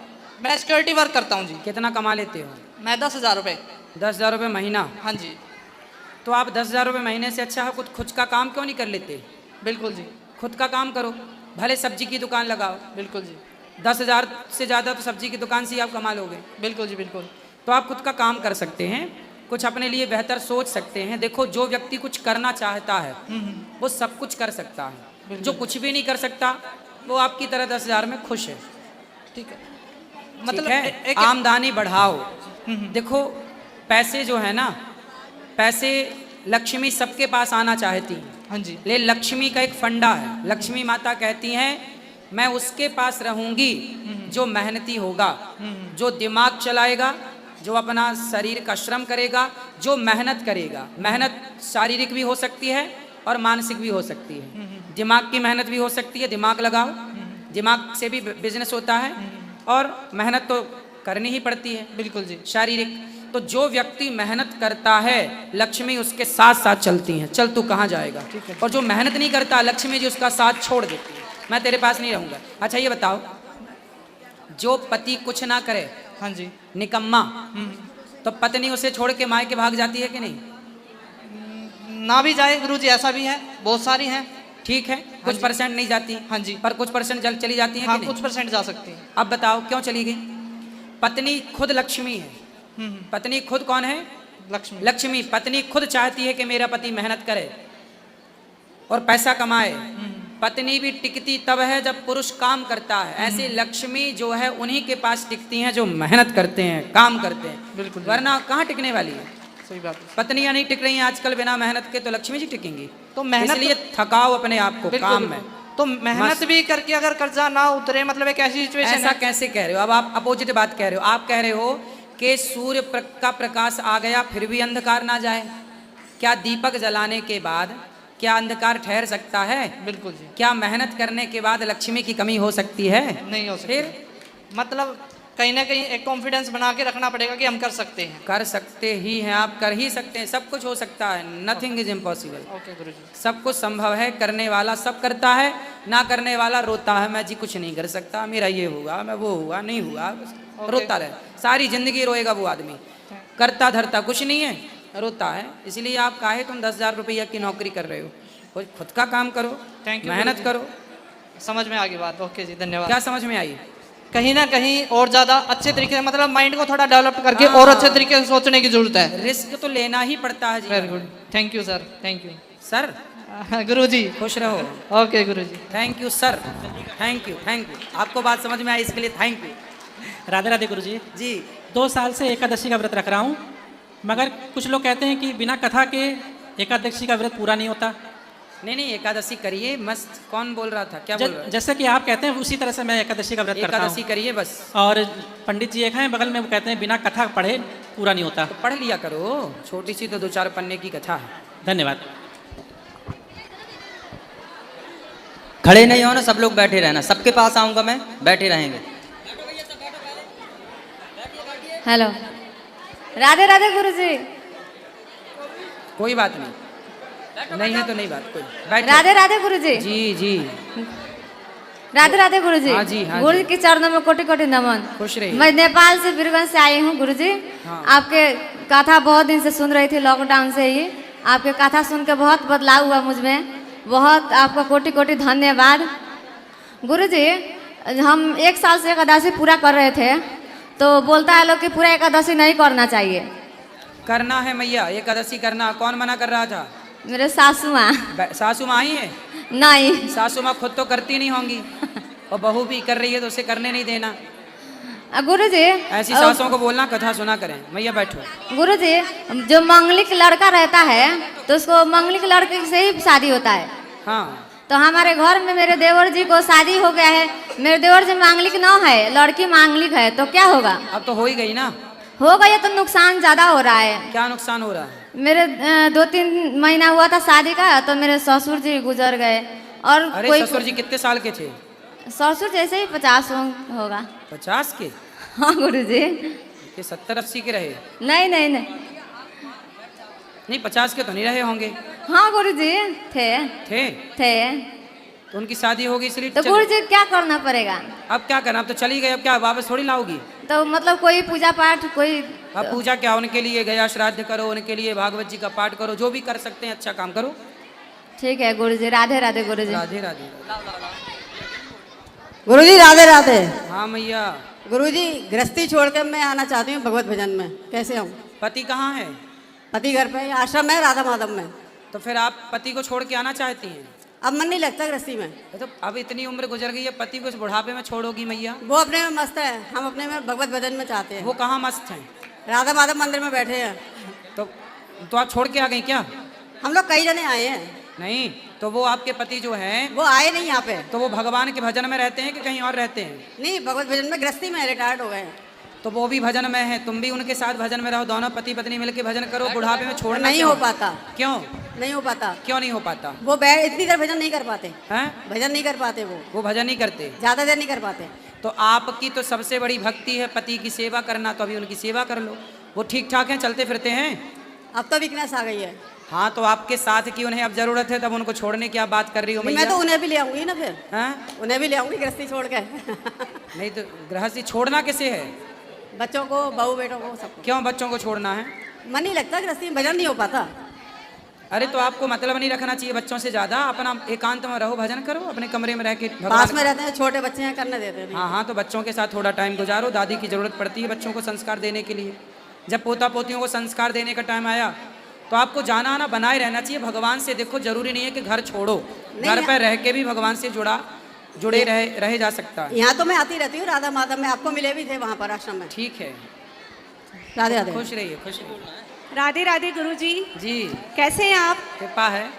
मैं सिक्योरिटी वर्क करता हूँ जी। कितना कमा लेते हो? मैं 10,000 रुपये। 10,000 रुपये महीना? हाँ जी। तो आप 10,000 रुपये महीने से अच्छा है खुद का काम क्यों नहीं कर लेते? बिल्कुल जी। खुद का काम करो, भले सब्जी की दुकान लगाओ। बिल्कुल जी। 10,000 से ज़्यादा तो सब्जी की दुकान से ही आप कमा लोगे। बिल्कुल जी, बिल्कुल। तो आप खुद का काम कर सकते हैं, कुछ अपने लिए बेहतर सोच सकते हैं। देखो, जो व्यक्ति कुछ करना चाहता है वो सब कुछ कर सकता है, जो कुछ भी नहीं कर सकता वो आपकी तरह 10,000 में खुश है। ठीक है, मतलब है, आमदनी बढ़ाओ। देखो, पैसे जो है ना, पैसे, लक्ष्मी सबके पास आना चाहती है। हाँ जी। ले, लक्ष्मी का एक फंडा है। लक्ष्मी माता कहती हैं, मैं उसके पास रहूंगी जो मेहनती होगा, जो दिमाग चलाएगा, जो अपना शरीर का श्रम करेगा, जो मेहनत करेगा। मेहनत शारीरिक भी हो सकती है और मानसिक भी हो सकती है। दिमाग की मेहनत भी हो सकती है, दिमाग लगाओ, दिमाग से भी बिजनेस होता है, और मेहनत तो करनी ही पड़ती है। बिल्कुल जी। शारीरिक। तो जो व्यक्ति मेहनत करता है, लक्ष्मी उसके साथ साथ चलती हैं, चल तू कहाँ जाएगा। और जो मेहनत नहीं करता, लक्ष्मी जी उसका साथ छोड़ देती है, मैं तेरे पास नहीं रहूँगा। अच्छा ये बताओ, जो पति कुछ ना करे हाँ जी। निकम्मा, तो पत्नी उसे छोड़ के मायके भाग जाती है कि नहीं? ना भी जाए गुरुजी, ऐसा भी है, बहुत सारी हैं। ठीक है, कुछ परसेंट नहीं जाती। हाँ जी। पर कुछ परसेंट चली जाती है हाँ, कि नहीं? कुछ परसेंट जा सकती है। अब बताओ क्यों चली गई? पत्नी खुद लक्ष्मी है। पत्नी खुद कौन है? लक्ष्मी। लक्ष्मी। पत्नी खुद चाहती है कि मेरा पति मेहनत करे और पैसा कमाए। पत्नी भी टिकती तब है जब पुरुष काम करता है। ऐसे लक्ष्मी जो है उन्हीं के पास टिकती हैं जो मेहनत करते हैं, काम करते हैं। बिल्कुल। वरना कहाँ टिकने वाली है? सही बात है। पत्नियां नहीं टिक रही हैं आजकल बिना मेहनत के, तो लक्ष्मी जी टिकेंगी। तो मेहनत इसलिए थकाओ अपने आप को बिल्कुल, काम बिल्कुल। में। तो मेहनत भी करके अगर कर्जा ना उतरे, मतलब एक ऐसी सिचुएशन ऐसा है। कैसे कह रहे हो? अब आप अपोजिट बात कह रहे हो। आप कह रहे हो कि सूर्य का प्रकाश आ गया फिर भी अंधकार ना जाए। क्या दीपक जलाने के बाद क्या अंधकार ठहर सकता है? बिल्कुल जी। क्या मेहनत करने के बाद लक्ष्मी की कमी हो सकती है? नहीं हो सकती। फिर मतलब कहीं ना कहीं एक कॉन्फिडेंस बना के रखना पड़ेगा कि हम कर सकते हैं। कर सकते ही हैं, आप कर ही सकते हैं। सब कुछ हो सकता है, नथिंग इज इम्पॉसिबल। ओके गुरुजी। सब कुछ संभव है, करने वाला सब करता है, ना करने वाला रोता है, मैं जी कुछ नहीं कर सकता, मेरा ये हुआ, मैं वो हुआ, नहीं हुआ, रोता रहे। सारी जिंदगी रोएगा वो आदमी, करता धरता कुछ नहीं है, रोता है। इसलिए आप काहे तुम 10,000 रुपया की नौकरी कर रहे हो? कोई खुद का काम करो, थैंक यू, मेहनत करो। समझ में आ गई बात। ओके जी, धन्यवाद। क्या समझ में आई? कहीं ना कहीं और ज्यादा अच्छे तरीके से, मतलब माइंड को थोड़ा डेवलप करके और अच्छे तरीके से सोचने की जरूरत है। रिस्क तो लेना ही पड़ता है जी। Very good, thank you sir. Thank you sir. गुरुजी खुश रहो। ओके गुरुजी। Thank you sir. Thank you, thank you. आपको बात समझ में आई, इसके लिए थैंक यू। राधे राधे गुरुजी। जी। 2 साल से एकादशी का व्रत रख रहा हूँ, मगर कुछ लोग कहते हैं कि बिना कथा के एकादशी का व्रत पूरा नहीं होता। नहीं नहीं, एकादशी करिए मस्त। कौन बोल रहा था? क्या बोल रहा है? जैसे कि आप कहते हैं उसी तरह से मैं एकादशी का व्रत करता हूँ। एकादशी करिए बस। और पंडित जी एक हैं बगल में, वो कहते हैं बिना कथा पढ़े पूरा नहीं होता। तो पढ़ लिया करो, छोटी सी तो 2-4 पन्ने की कथा है। धन्यवाद। खड़े नहीं हो ना, सब लोग बैठे रहना। सबके पास आऊंगा मैं, बैठे रहेंगे। हेलो, राधे राधे गुरुजी। कोई बात नहीं, नहीं है तो नहीं बात कोई। बैठो। राधे राधे गुरुजी। जी जी। राधे राधे गुरुजी। हाँ जी, हाँ गुरु जी। के चरणों में कोटि कोटि नमन। खुश रहिए। मैं नेपाल से बीरगंज से आई हूँ गुरुजी। हाँ। आपके कथा बहुत दिन से सुन रही थी, लॉकडाउन से ही। आपके कथा सुन के बहुत बदलाव हुआ मुझ में। बहुत आपका कोटि कोटि धन्यवाद गुरुजी। हम 1 साल से एकादशी पूरा कर रहे थे, तो बोलता है लोग कि पूरा एकादशी नहीं करना चाहिए। करना है मैया, एकादशी करना। कौन मना कर रहा था? मेरे सासू माँ। सासू माँ ही है? नहीं, सासू माँ खुद तो करती नहीं होंगी, और बहू भी कर रही है तो उसे करने नहीं देना। गुरुजी ऐसी सासों को बोलना कथा सुना करें। मैया बैठो। गुरुजी, जो मंगलिक लड़का रहता है तो उसको मंगलिक लड़के से ही शादी होता है। हाँ। तो हमारे घर में मेरे देवर जी को शादी हो गया है। मेरे देवर जी मांगलिक न है, लड़की मांगलिक है, तो क्या होगा? अब तो हो ही गई ना। हो गई तो नुकसान ज्यादा हो रहा है। क्या नुकसान हो रहा है? मेरे 2-3 महीना हुआ था शादी का, तो मेरे ससुर जी गुजर गए। और अरे कोई ससुर जी कितने साल के थे? ससुर जैसे ही 50 होगा। 50 के? हाँ गुरुजी। कि 70-80 के रहे? नहीं नहीं नहीं नहीं, 50 के तो नहीं रहे होंगे। हाँ गुरुजी थे। थे? तो उनकी शादी होगी इसलिए तो गुरुजी क्या करना पड़ेगा? अब क्या करना? अब तो चली गई, अब क्या वापस थोड़ी लाओगी? तो मतलब कोई पूजा पाठ कोई। अब पूजा क्या, उनके लिए गया श्राद्ध करो, उनके लिए भागवत जी का पाठ करो, जो भी कर सकते हैं अच्छा काम करो। ठीक है गुरुजी। राधे राधे गुरुजी। राधे राधे। गुरुजी राधे राधे। हाँ मैया। गुरुजी गृहस्थी छोड़ कर मैं आना चाहती हूँ भगवत भजन में, कैसे आऊँ? पति कहाँ है? पति घर पे आश्रम है राधा माधव में। तो फिर आप पति को छोड़ के आना चाहती हैं? अब मन नहीं लगता गृहस्थी में। तो अब इतनी उम्र गुजर गई है, पति को इस बुढ़ापे में छोड़ोगी मैया? वो अपने में मस्त है, हम अपने में भगवत भजन में चाहते हैं। वो कहाँ मस्त हैं? राधा माधव मंदिर में बैठे हैं। तो आप छोड़ के आ गई क्या? हम लोग कई जने आए हैं। नहीं, तो वो आपके पति जो हैं वो आए नहीं यहाँ पे। तो वो भगवान के भजन में रहते हैं कि कहीं और रहते हैं? नहीं, भगवत भजन में गृहस्थी में रिटायर्ड हो गए हैं। तो वो भी भजन में है, तुम भी उनके साथ भजन में रहो, दोनों पति पत्नी मिलकर भजन करो। बुढ़ापे में छोड़ना नहीं हो पाता। क्यों नहीं हो पाता? क्यों नहीं हो पाता? वो बैठ इतनी देर भजन नहीं कर पाते हैं? भजन नहीं कर पाते। वो भजन नहीं करते, ज्यादा देर नहीं कर पाते। तो आपकी तो सबसे बड़ी भक्ति है पति की सेवा करना, तो अभी उनकी सेवा कर लो। वो ठीक ठाक हैं, चलते फिरते हैं? अब तो वीकनेस आ गई है। हाँ, तो आपके साथ की उन्हें अब जरूरत है, तब उनको छोड़ने की आप बात कर रही हो मैया? मैं तो उन्हें भी ले आऊंगी ना फिर। हैं? उन्हें भी ले आऊंगी गृहस्थी छोड़ के। नहीं तो गृहस्थी छोड़ना कैसे है? बच्चों को, बहू बेटों को, सबको। क्यों बच्चों को छोड़ना है? मन नहीं लगता, गृहस्थी में भजन नहीं हो पाता। अरे तो आपको मतलब नहीं रखना चाहिए बच्चों से ज्यादा, अपना एकांत में रहो, भजन करो अपने कमरे में रह के। पास में रहते हैं, छोटे बच्चे हैं, करने देते हैं। हाँ हाँ, तो बच्चों के साथ थोड़ा टाइम गुजारो। दादी की जरूरत पड़ती है बच्चों को संस्कार देने के लिए। जब पोता पोतियों को संस्कार देने का टाइम आया तो आपको जाना आना बनाए रहना चाहिए भगवान से। देखो जरूरी नहीं है कि घर छोड़ो, घर पर रह के भी भगवान से जुड़े रहे जा सकता है। यहाँ तो मैं आती रहती हूँ, राधा माधव में आपको मिले भी थे वहाँ पर आश्रम में। ठीक है, राधे राधे। खुश रहिए, खुश रहिए। राधे राधे गुरुजी। जी कैसे हैं आप? कृपा है।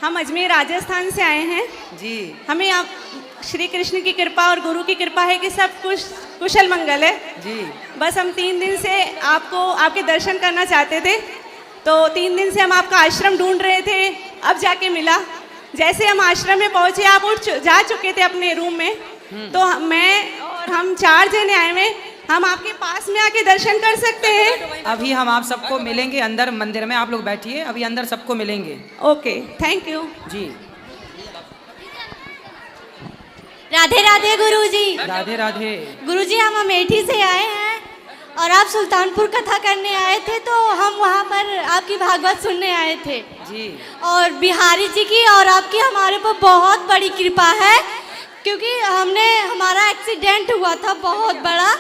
हम अजमेर राजस्थान से आए हैं जी। हमें आप श्री कृष्ण की कृपा और गुरु की कृपा है कि सब कुछ कुशल मंगल है जी। बस हम 3 दिन से आपके दर्शन करना चाहते थे, तो 3 दिन से हम आपका आश्रम ढूंढ रहे थे, अब जाके मिला। जैसे हम आश्रम में पहुंचे आप जा चुके थे अपने रूम में, तो मैं और हम 4 जने आए हुए, हम आपके पास में आके दर्शन कर सकते हैं? अभी हम आप सबको मिलेंगे अंदर मंदिर में, आप लोग बैठिए, अभी अंदर सबको मिलेंगे। ओके, थैंक यू जी। राधे राधे गुरुजी। राधे राधे। गुरुजी हम अमेठी से आए हैं और आप सुल्तानपुर कथा करने आए थे, तो हम वहाँ पर आपकी भागवत सुनने आए थे जी। और बिहारी जी की और आपकी हमारे पर बहुत बड़ी कृपा है, क्योंकि हमारा एक्सीडेंट हुआ था बहुत बड़ा।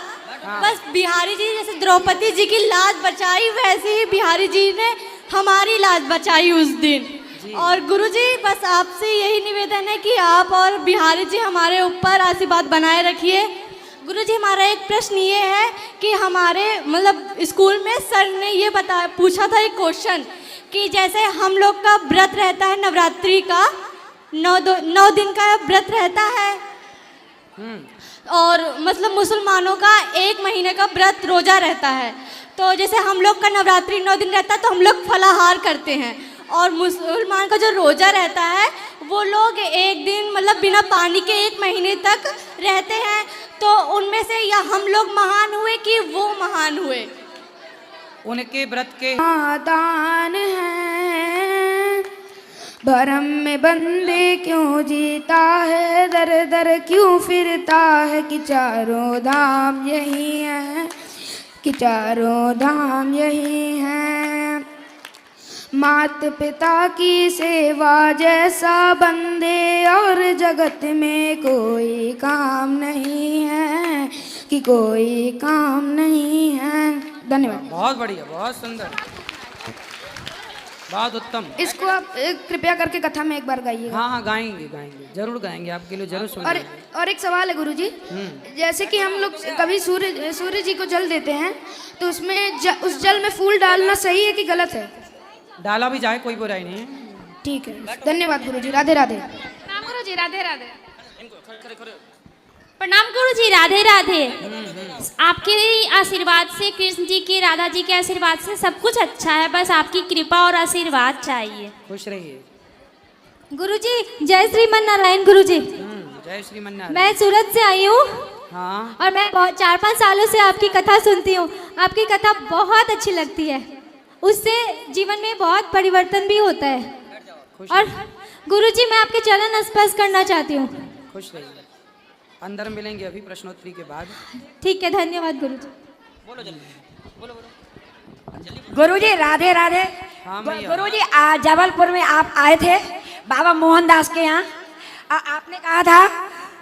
बस बिहारी जी जैसे द्रौपदी जी की लाज बचाई, वैसे ही बिहारी जी ने हमारी लाज बचाई उस दिन। और गुरुजी बस आपसे यही निवेदन है कि आप और बिहारी जी हमारे ऊपर आशीर्वाद बनाए रखिए। गुरुजी हमारा एक प्रश्न ये है कि हमारे मतलब स्कूल में सर ने ये पूछा था एक क्वेश्चन कि जैसे हम लोग का व्रत रहता है नवरात्रि का, 9 दिन का व्रत रहता है, और मतलब मुसलमानों का 1 महीने का व्रत रोजा रहता है। तो जैसे हम लोग का नवरात्रि 9 दिन रहता है तो हम लोग फलाहार करते हैं, और मुसलमान का जो रोजा रहता है वो लोग 1 दिन मतलब बिना पानी के 1 महीने तक रहते हैं। तो उनमें से या हम लोग महान हुए कि वो महान हुए? उनके व्रत के दान है, भरम में बंदे क्यों जीता है, दर दर क्यों फिरता है, कि चारों धाम यही है, कि चारों धाम यही है। मात पिता की सेवा जैसा बंदे और जगत में कोई काम नहीं है, कि कोई काम नहीं है। धन्यवाद। बहुत बढ़िया, बहुत सुंदर, बहुत उत्तम। इसको आप कृपया करके कथा में एक बार गाइए। हाँ हाँ, गाएंगे गाएंगे, जरूर गाएंगे, आपके लिए जरूर सुनेंगे। और एक सवाल है गुरुजी, जैसे कि हम लोग कभी सूर्य जी को जल देते हैं, तो उसमें उस जल में फूल डालना सही है कि गलत है? डाला भी जाए, कोई बुराई नहीं है। ठीक है, धन्यवाद गुरुजी। राधे राधे। प्रणाम गुरुजी। राधे राधे। प्रणाम गुरुजी। राधे राधे। आपके आशीर्वाद से, कृष्ण जी के, राधा जी के आशीर्वाद से सब कुछ अच्छा है, बस आपकी कृपा और आशीर्वाद चाहिए। खुश रहिए। गुरुजी जय श्रीमन नारायण। गुरुजी जय श्रीमन नारायण। मैं सूरत से आई हूँ। हाँ। और मैं 4-5 सालों से आपकी कथा सुनती हूँ, आपकी कथा बहुत अच्छी लगती है, उससे जीवन में बहुत परिवर्तन भी होता है। और गुरुजी मैं आपके चरण स्पर्श करना चाहती हूँ। खुश रहिए, अंदर मिलेंगे अभी प्रश्नोत्तरी के बाद। ठीक है, धन्यवाद गुरुजी। बोलो जल्दी। गुरुजी राधे राधे। हाँ गुरुजी जबलपुर में आप आए थे बाबा मोहनदास के यहाँ, आपने कहा था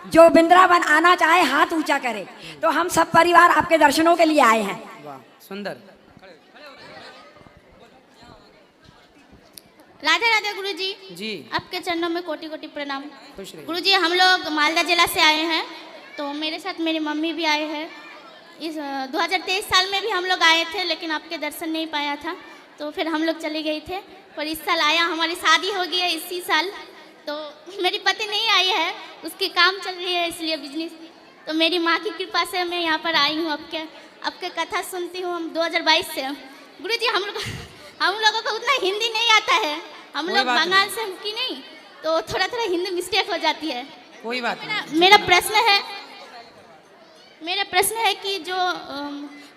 जो वृंदावन आना चाहे हाथ ऊंचा करे, तो हम सब परिवार आपके दर्शनों के लिए आए हैं। वाह सुंदर। राधे राधे गुरुजी। जी। आपके चरणों में कोटि कोटि प्रणाम। खुश रहिए। गुरुजी हम लोग मालदा जिला से आए हैं, तो मेरे साथ मेरी मम्मी भी आए हैं। इस 2023 साल में भी हम लोग आए थे, लेकिन आपके दर्शन नहीं पाया था, तो फिर हम लोग चले गए थे। पर इस साल आया, हमारी शादी हो गई है इसी साल, तो मेरी पति नहीं आई है, उसकी काम चल रही है इसलिए बिजनेस, तो मेरी माँ की कृपा से मैं यहाँ पर आई हूँ। आपके कथा सुनती हूँ हम 2022 से। गुरुजी हम लोगों को उतना हिंदी नहीं आता है, हम लोग बंगाल से की नहीं, तो थोड़ा थोड़ा हिंदी मिस्टेक हो जाती है। कोई बात नहीं। मेरा प्रश्न है कि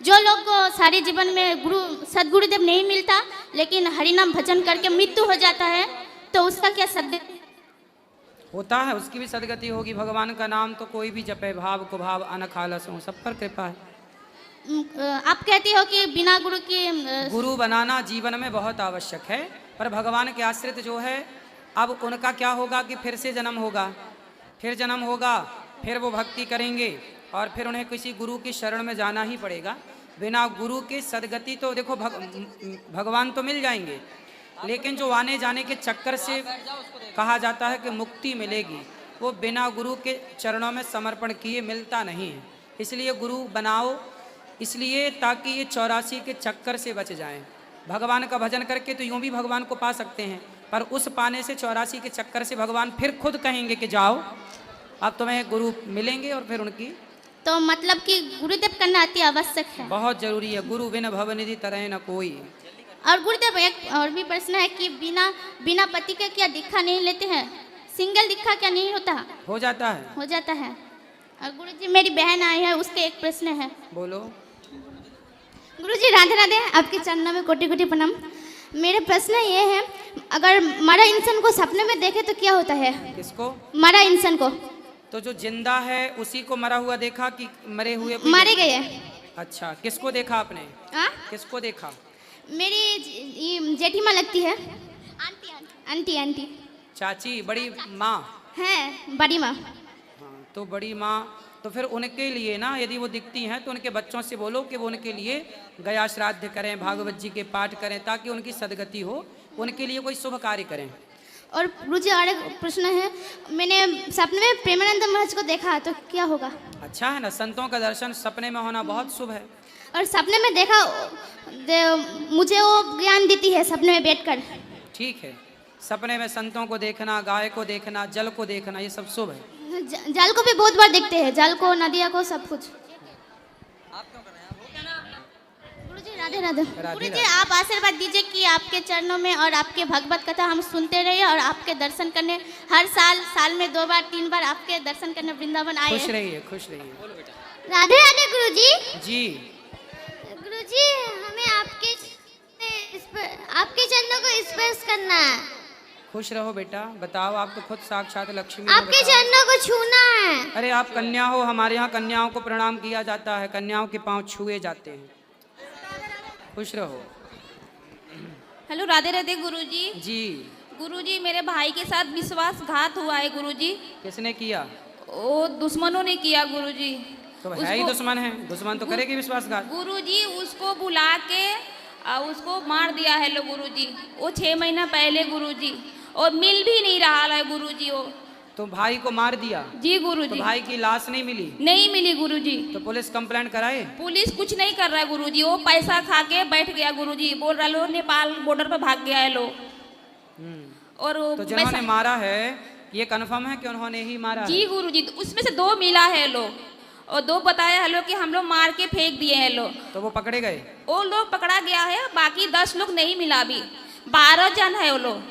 जो लोग को सारे जीवन में सदगुरुदेव नहीं मिलता, लेकिन हरिनाम भजन करके मृत्यु हो जाता है, तो उसका क्या सदगति होता है? उसकी भी सदगति होगी। भगवान का नाम तो कोई भी जपे, भाव को भाव अनखालस हो, सब पर कृपा है। आप कहते हो कि बिना गुरु के गुरु बनाना जीवन में बहुत आवश्यक है, पर भगवान के आश्रित जो है अब उनका क्या होगा कि फिर से जन्म होगा, फिर जन्म होगा, फिर वो भक्ति करेंगे और फिर उन्हें किसी गुरु की शरण में जाना ही पड़ेगा। बिना गुरु के सदगति तो देखो भगवान तो मिल जाएंगे, लेकिन जो आने जाने के चक्कर से कहा जाता है कि मुक्ति मिलेगी, वो बिना गुरु के चरणों में समर्पण किए मिलता नहीं है। इसलिए गुरु बनाओ, इसलिए ताकि ये 84 के चक्कर से बच जाएं। भगवान का भजन करके तो यूं भी भगवान को पा सकते हैं, पर उस पाने से 84 के चक्कर से भगवान फिर खुद कहेंगे कि जाओ अब तुम्हें गुरु मिलेंगे और फिर उनकी। तो मतलब कि गुरुदेव करना अति आवश्यक है, बहुत जरूरी है। गुरु बिन भवनिधि तरह न कोई। और गुरुदेव एक और भी प्रश्न है कि बिना पति के क्या दीक्षा नहीं लेते हैं? सिंगल दीक्षा क्या नहीं होता? हो जाता है, हो जाता है। और गुरुजी मेरी बहन आई है, उसके एक प्रश्न है। बोलो। गुरुजी राधे राधे, आपके चरणों में कोटि कोटि प्रणाम। मेरा प्रश्न ये है, अगर मरा इंसान को सपने में देखे तो क्या होता है? किसको? मरा इंसान को। तो जो जिंदा है उसी को मरा हुआ देखा कि मरे हुए? मारे गए। अच्छा, किसको देखा आपने? किसको देखा? मेरी जेठीमाँ लगती है, आंटी आंटी चाची, बड़ी माँ है, बड़ी माँ। हाँ, तो बड़ी माँ, तो फिर उनके लिए ना यदि वो दिखती हैं तो उनके बच्चों से बोलो कि वो उनके लिए गया श्राद्ध करें, भागवत जी के पाठ करें, ताकि उनकी सदगति हो, उनके लिए कोई शुभ कार्य करें। और गुरुजी और एक प्रश्न है, मैंने सपने में प्रेमानंद महाराज को देखा, तो क्या होगा? अच्छा है ना, संतों का दर्शन सपने में होना बहुत शुभ है। और सपने में देखा मुझे वो ज्ञान देती है सपने में बैठकर। ठीक है, सपने में संतों को देखना, गाय को देखना, जल को देखना, ये सब शुभ है। जल को भी बहुत बार देखते हैं, जल को, नदिया को, सब कुछ। गुरुजी राधे राधे। गुरुजी आप आशीर्वाद दीजिए कि आपके चरणों में और आपके भगवत कथा हम सुनते रहिए और आपके दर्शन करने हर साल में 2 बार 3 बार आपके दर्शन करने वृंदावन आए। खुश रहिए, खुश रहिए। राधे राधे गुरुजी। जी गुरुजी, हमें आपके चरणों को स्पर्श करना है। खुश रहो बेटा, बताओ, आप तो खुद साक्षात लक्ष्मी। आपके चरणों को छूना है। अरे आप कन्या हो, हमारे यहाँ कन्याओं को प्रणाम किया जाता है, कन्याओं के पांव छुए जाते हैं। खुश रहो। हेलो राधे राधे गुरुजी। जी गुरुजी, मेरे भाई के साथ विश्वासघात हुआ है गुरुजी। किसने किया? वो दुश्मनों ने किया गुरुजी। तो है ही दुश्मन है, दुश्मन तो करेगी विश्वासघात। गुरुजी उसको बुला के उसको मार दिया है लो गुरुजी, वो 6 महीना पहले गुरुजी, और मिल भी नहीं रहा है गुरुजी वो। तो भाई को मार दिया? जी गुरुजी। तो भाई की लाश नहीं मिली? नहीं मिली गुरुजी। तो पुलिस कंप्लेंट कराए? पुलिस कुछ नहीं कर रहा है गुरुजी, वो पैसा खा के बैठ गया गुरुजी, बोल रहा लो नेपाल बॉर्डर पर भाग गया है लो। और तो जिन्होंने मारा है ये कंफर्म है कि उन्होंने ही मारा? जी गुरुजी, तो उसमें से 2 मिला है लो, और 2 बताया है लो कि हम लोग मार के फेंक दिए हैं लो। तो वो पकड़े गए? वो लोग पकड़ा गया है, बाकी 10 लोग नहीं मिला अभी, 12 जन है वो लोग।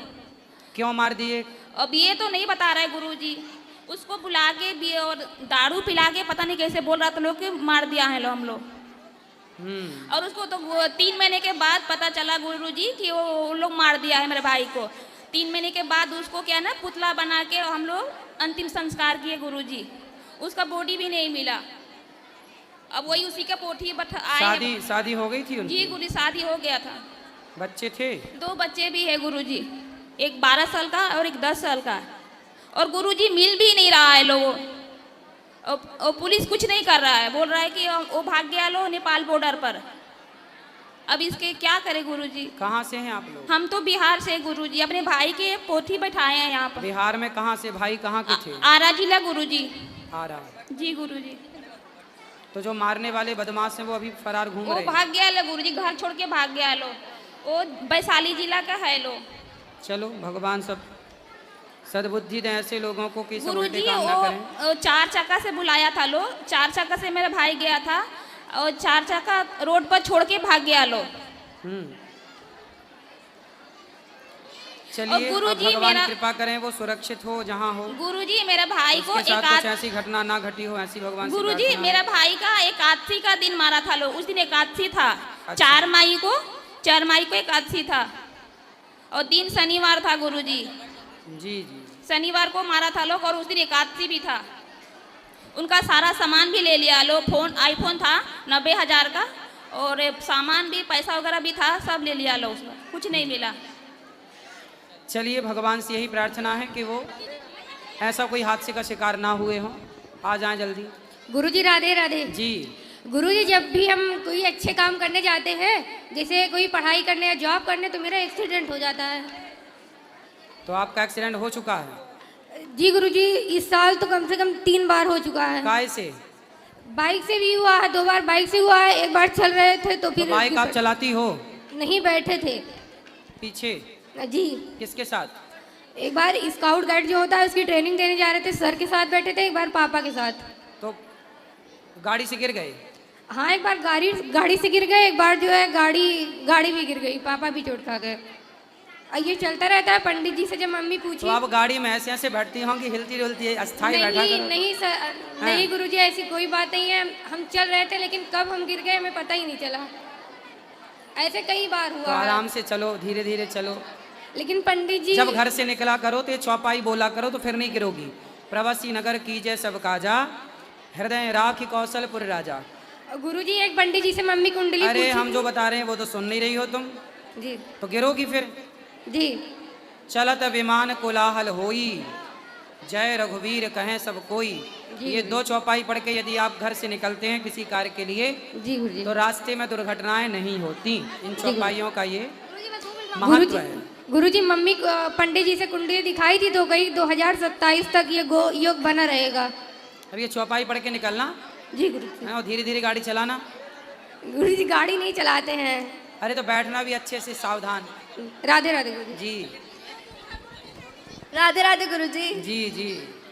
क्यों मार दिए? अब ये तो नहीं बता रहा है गुरुजी, उसको बुला के भी और दारू पिला के पता नहीं कैसे बोल रहा था लोग कि मार दिया है लो हम लोग। और उसको तो 3 महीने के बाद पता चला गुरुजी कि वो लोग मार दिया है मेरे भाई को। 3 महीने के बाद उसको क्या ना पुतला बना के हम लोग अंतिम संस्कार किए गुरुजी, उसका बॉडी भी नहीं मिला। अब वही उसी का पोठी आए। शादी हो गई थी उनकी? जी गुरुजी, शादी हो गया था। बच्चे थे? 2 बच्चे भी है गुरुजी, एक 12 साल का और एक 10 साल का। और गुरुजी मिल भी नहीं रहा है लोगों, और पुलिस कुछ नहीं कर रहा है, बोल रहा है कि वो भाग गया लो नेपाल बॉर्डर पर। अब इसके क्या करे गुरुजी? कहाँ से हैं आप लोग? हम तो बिहार से गुरुजी, अपने भाई के पोथी बैठाए हैं यहाँ पर। बिहार में कहाँ से? भाई कहाँ के थे? आरा जिला गुरुजी। आरा? जी गुरुजी। तो जो मारने वाले बदमाश हैं वो अभी फरार घूम रहे हैं? वो भाग गया लो गुरुजी, घर छोड़ के भाग गया लो, वो वैशाली जिला का है लो। चलो भगवान सब सद्बुद्धि दें ऐसे लोगों को कि सब उल्टे गुरुजी काम ना करें। वो 4 चक्का से बुलाया था लो, 4 चक्का से मेरा भाई गया था और 4 चक्का रोड पर छोड़ के भाग गया लो। चलिए अब भगवान कृपा करें वो सुरक्षित हो जहाँ हो। गुरुजी मेरा भाई को कुछ ऐसी घटना ना घटी हो, ऐसी भगवान से गुरुजी मेरा भाई का एकादशी का दिन मारा था लो, उस दिन एकादशी था। अच्छा। 4 मई को एकादशी था और दिन शनिवार था गुरुजी। जी जी। शनिवार को मारा था लोग और उस दिन एकादशी भी था। उनका सारा सामान भी ले लिया लो। फोन आईफोन था 90,000 का, और सामान भी, पैसा वगैरह भी था, सब ले लिया लो उसका, कुछ नहीं मिला। चलिए भगवान से यही प्रार्थना है कि वो ऐसा कोई हादसे का शिकार ना हुए हों, आ जाएं जल्दी। गुरुजी राधे राधे। जी गुरुजी, जब भी हम कोई अच्छे काम करने जाते हैं, जैसे कोई पढ़ाई करने या जॉब करने, तो मेरा एक्सीडेंट हो जाता है। तो आपका एक्सीडेंट हो चुका है? जी गुरुजी, इस साल तो कम से कम 3 बार हो चुका है। काय से? बाइक से भी हुआ है, 2 बार बाइक से हुआ है, 1 बार चल रहे थे तो फिर बाइक आप चलाती हो? नहीं, बैठे थे पीछे। जी। किसके साथ? एक बार स्काउट गाइड जो होता है उसकी ट्रेनिंग देने जा रहे थे, सर के साथ बैठे थे, एक बार पापा के साथ। तो गाड़ी से गिर गए? हाँ, एक बार गाड़ी से गिर गए, एक बार जो है गाड़ी भी गिर गई, पापा भी चोट खा गए। ये चलता रहता है। पंडित जी से जब मम्मी पूछी, तो आप गाड़ी में ऐसे ऐसे बैठती होंगी, हिलती डुलती है, अस्थाई बैठा नहीं करो। नहीं सर, नहीं गुरुजी, ऐसी कोई बात नहीं है। हम चल रहे थे, लेकिन कब हम गिर गए हमें पता ही नहीं चला। ऐसे कई बार हुआ। तो आराम से चलो, धीरे धीरे चलो। लेकिन पंडित जी, जब घर से निकला करो तो ये चौपाई बोला करो, तो फिर नहीं गिरोगी। प्रवासी नगर कीजिए सब काजा, हृदय राखी कौशलपुर राजा। गुरुजी, एक पंडित जी से मम्मी कुंडली अरे पूछी। हम जो बता रहे हैं वो तो सुन नहीं रही हो तुम। जी। तो गिरोगी फिर। जी। चलत विमान कोलाहल होई, जय रघुवीर कहें सब कोई। ये 2 चौपाई पढ़ के यदि आप घर से निकलते हैं किसी कार्य के लिए, जी गुरुजी, तो रास्ते में दुर्घटनाएं नहीं होती। इन चौपाइयों का ये महत्व है। गुरुजी, मम्मी पंडित जी से कुंडली दिखाई थी तो कही 2027 तक ये योग बना रहेगा। अब ये चौपाई पढ़ के निकलना। जी गुरुजी। और धीरे धीरे गाड़ी चलाना। गुरुजी, गाड़ी नहीं चलाते हैं। अरे तो बैठना भी अच्छे से, सावधान। राधे राधे गुरुजी। जी राधे राधे गुरुजी। जी जी।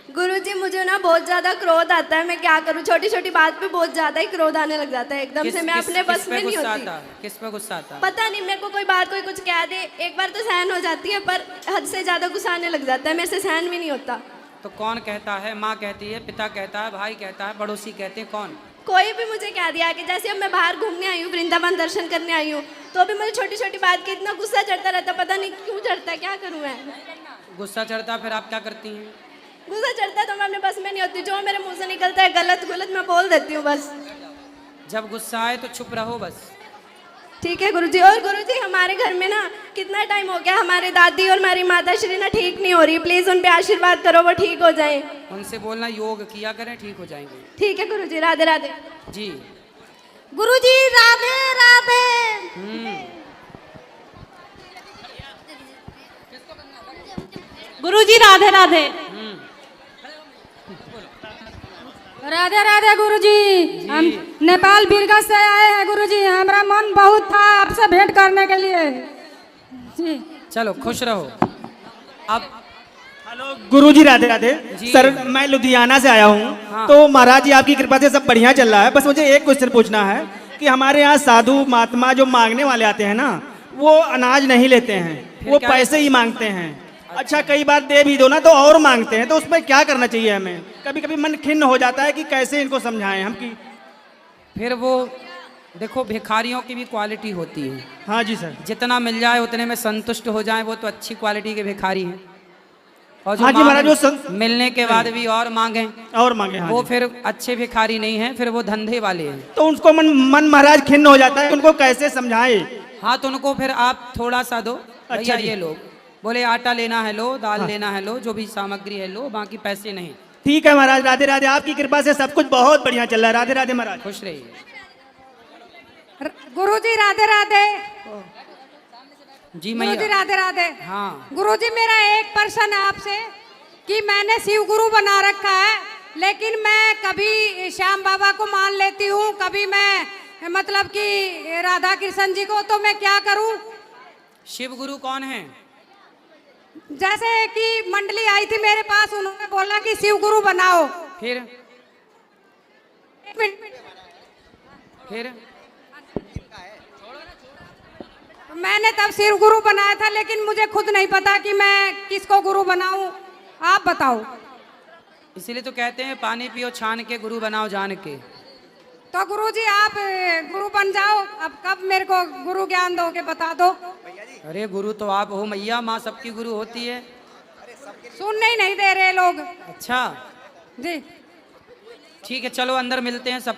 गुरुजी, मुझे ना बहुत ज्यादा क्रोध आता है, मैं क्या करूं? छोटी छोटी बात पे बहुत ज्यादा ही क्रोध आने लग जाता है एकदम से। मैं अपने बस में नहीं होती। किस पे गुस्सा आता है? पता नहीं, मेरे को कोई बात कोई कुछ कह दे, एक बार तो सहन हो जाती है, पर हद से ज्यादा गुस्सा आने लग जाता है, मेरे से सहन भी नहीं होता। तो कौन कहता है? माँ कहती है, पिता कहता है, भाई कहता है, पड़ोसी कहते हैं, कौन? कोई भी मुझे कह दिया कि जैसे अब मैं बाहर घूमने आई हूँ, वृंदावन दर्शन करने आई हूँ, तो भी मुझे छोटी छोटी बात के इतना गुस्सा चढ़ता रहता, पता नहीं क्यों चढ़ता है, क्या करूँ मैं? गुस्सा चढ़ता, फिर आप क्या करती हैं? गुस्सा चढ़ता है तो मैं अपने बस में नहीं होती, जो मेरे मुंह से निकलता है गलत गलत मैं बोल देती हूँ बस। जब गुस्सा आए तो चुप रहो बस। ठीक है गुरुजी। और गुरुजी, हमारे घर में ना कितना टाइम हो गया, हमारे दादी और हमारी माता श्री ना ठीक नहीं हो रही, प्लीज उन पे आशीर्वाद करो, वो ठीक हो जाए। उनसे बोलना योग किया करें, ठीक हो जाएंगे। ठीक है गुरुजी। राधे राधे। जी। गुरुजी राधे राधे। गुरुजी राधे राधे। राधे राधे गुरुजी। हम नेपाल बीरगंज से आए हैं गुरुजी, हमारा मन बहुत था आपसे भेंट करने के लिए। जी चलो, खुश रहो। अब हेलो गुरुजी, राधे राधे। सर, मैं लुधियाना से आया हूँ। तो महाराज जी आपकी कृपा से सब बढ़िया चल रहा है, बस मुझे एक क्वेश्चन पूछना है कि हमारे यहाँ साधु महात्मा जो मांगने वाले आते हैं ना, वो अनाज नहीं लेते हैं, वो पैसे ही मांगते हैं। अच्छा, कई बार दे भी दो ना तो और मांगते हैं, तो उसमें क्या करना चाहिए हमें? कभी कभी मन खिन्न हो जाता है कि कैसे इनको समझाएं हम कि। फिर वो देखो, भिखारियों की भी क्वालिटी होती है। हाँ जी सर। जितना मिल जाए उतने में संतुष्ट हो जाए, वो तो अच्छी क्वालिटी के भिखारी हैं। और जो हाँ जी महाराज, जो मिलने के बाद भी और मांगे, हाँ वो फिर अच्छे भिखारी नहीं हैं, फिर वो धंधे वाले हैं। तो उनको मन महाराज खिन्न हो जाता है, उनको कैसे समझाएं? हाँ, तो उनको फिर आप थोड़ा सा दो। अच्छा, ये लोग बोले आटा लेना है लो, दाल लेना है लो, जो भी सामग्री है लो, बाकी पैसे नहीं। ठीक है महाराज, राधे राधे। आपकी कृपा से सब कुछ बहुत बढ़िया चल रहा है। राधे राधे महाराज। खुश रहिए। गुरुजी राधे राधे। जी गुरुजी मैया। राधे राधे। हाँ गुरुजी, मेरा एक प्रश्न है आपसे कि मैंने शिव गुरु बना रखा है, लेकिन मैं कभी श्याम बाबा को मान लेती हूँ, कभी मैं मतलब कि राधा कृष्ण जी को, तो मैं क्या करूँ? शिव गुरु कौन है? जैसे कि मंडली आई थी मेरे पास, उन्होंने बोला कि शिव गुरु बनाओ। फिर मैंने तब शिव गुरु बनाया था, लेकिन मुझे खुद नहीं पता कि मैं किसको गुरु बनाऊं, आप बताओ। इसीलिए तो कहते हैं पानी पियो छान के, गुरु बनाओ जान के। तो गुरुजी आप गुरु बन जाओ, अब कब मेरे को गुरु ज्ञान दोगे बता दो। अरे गुरु तो आप हो मैया, माँ सबकी गुरु होती है। सुनने ही नहीं दे रहे लोग। अच्छा जी। ठीक है, चलो अंदर मिलते हैं सब।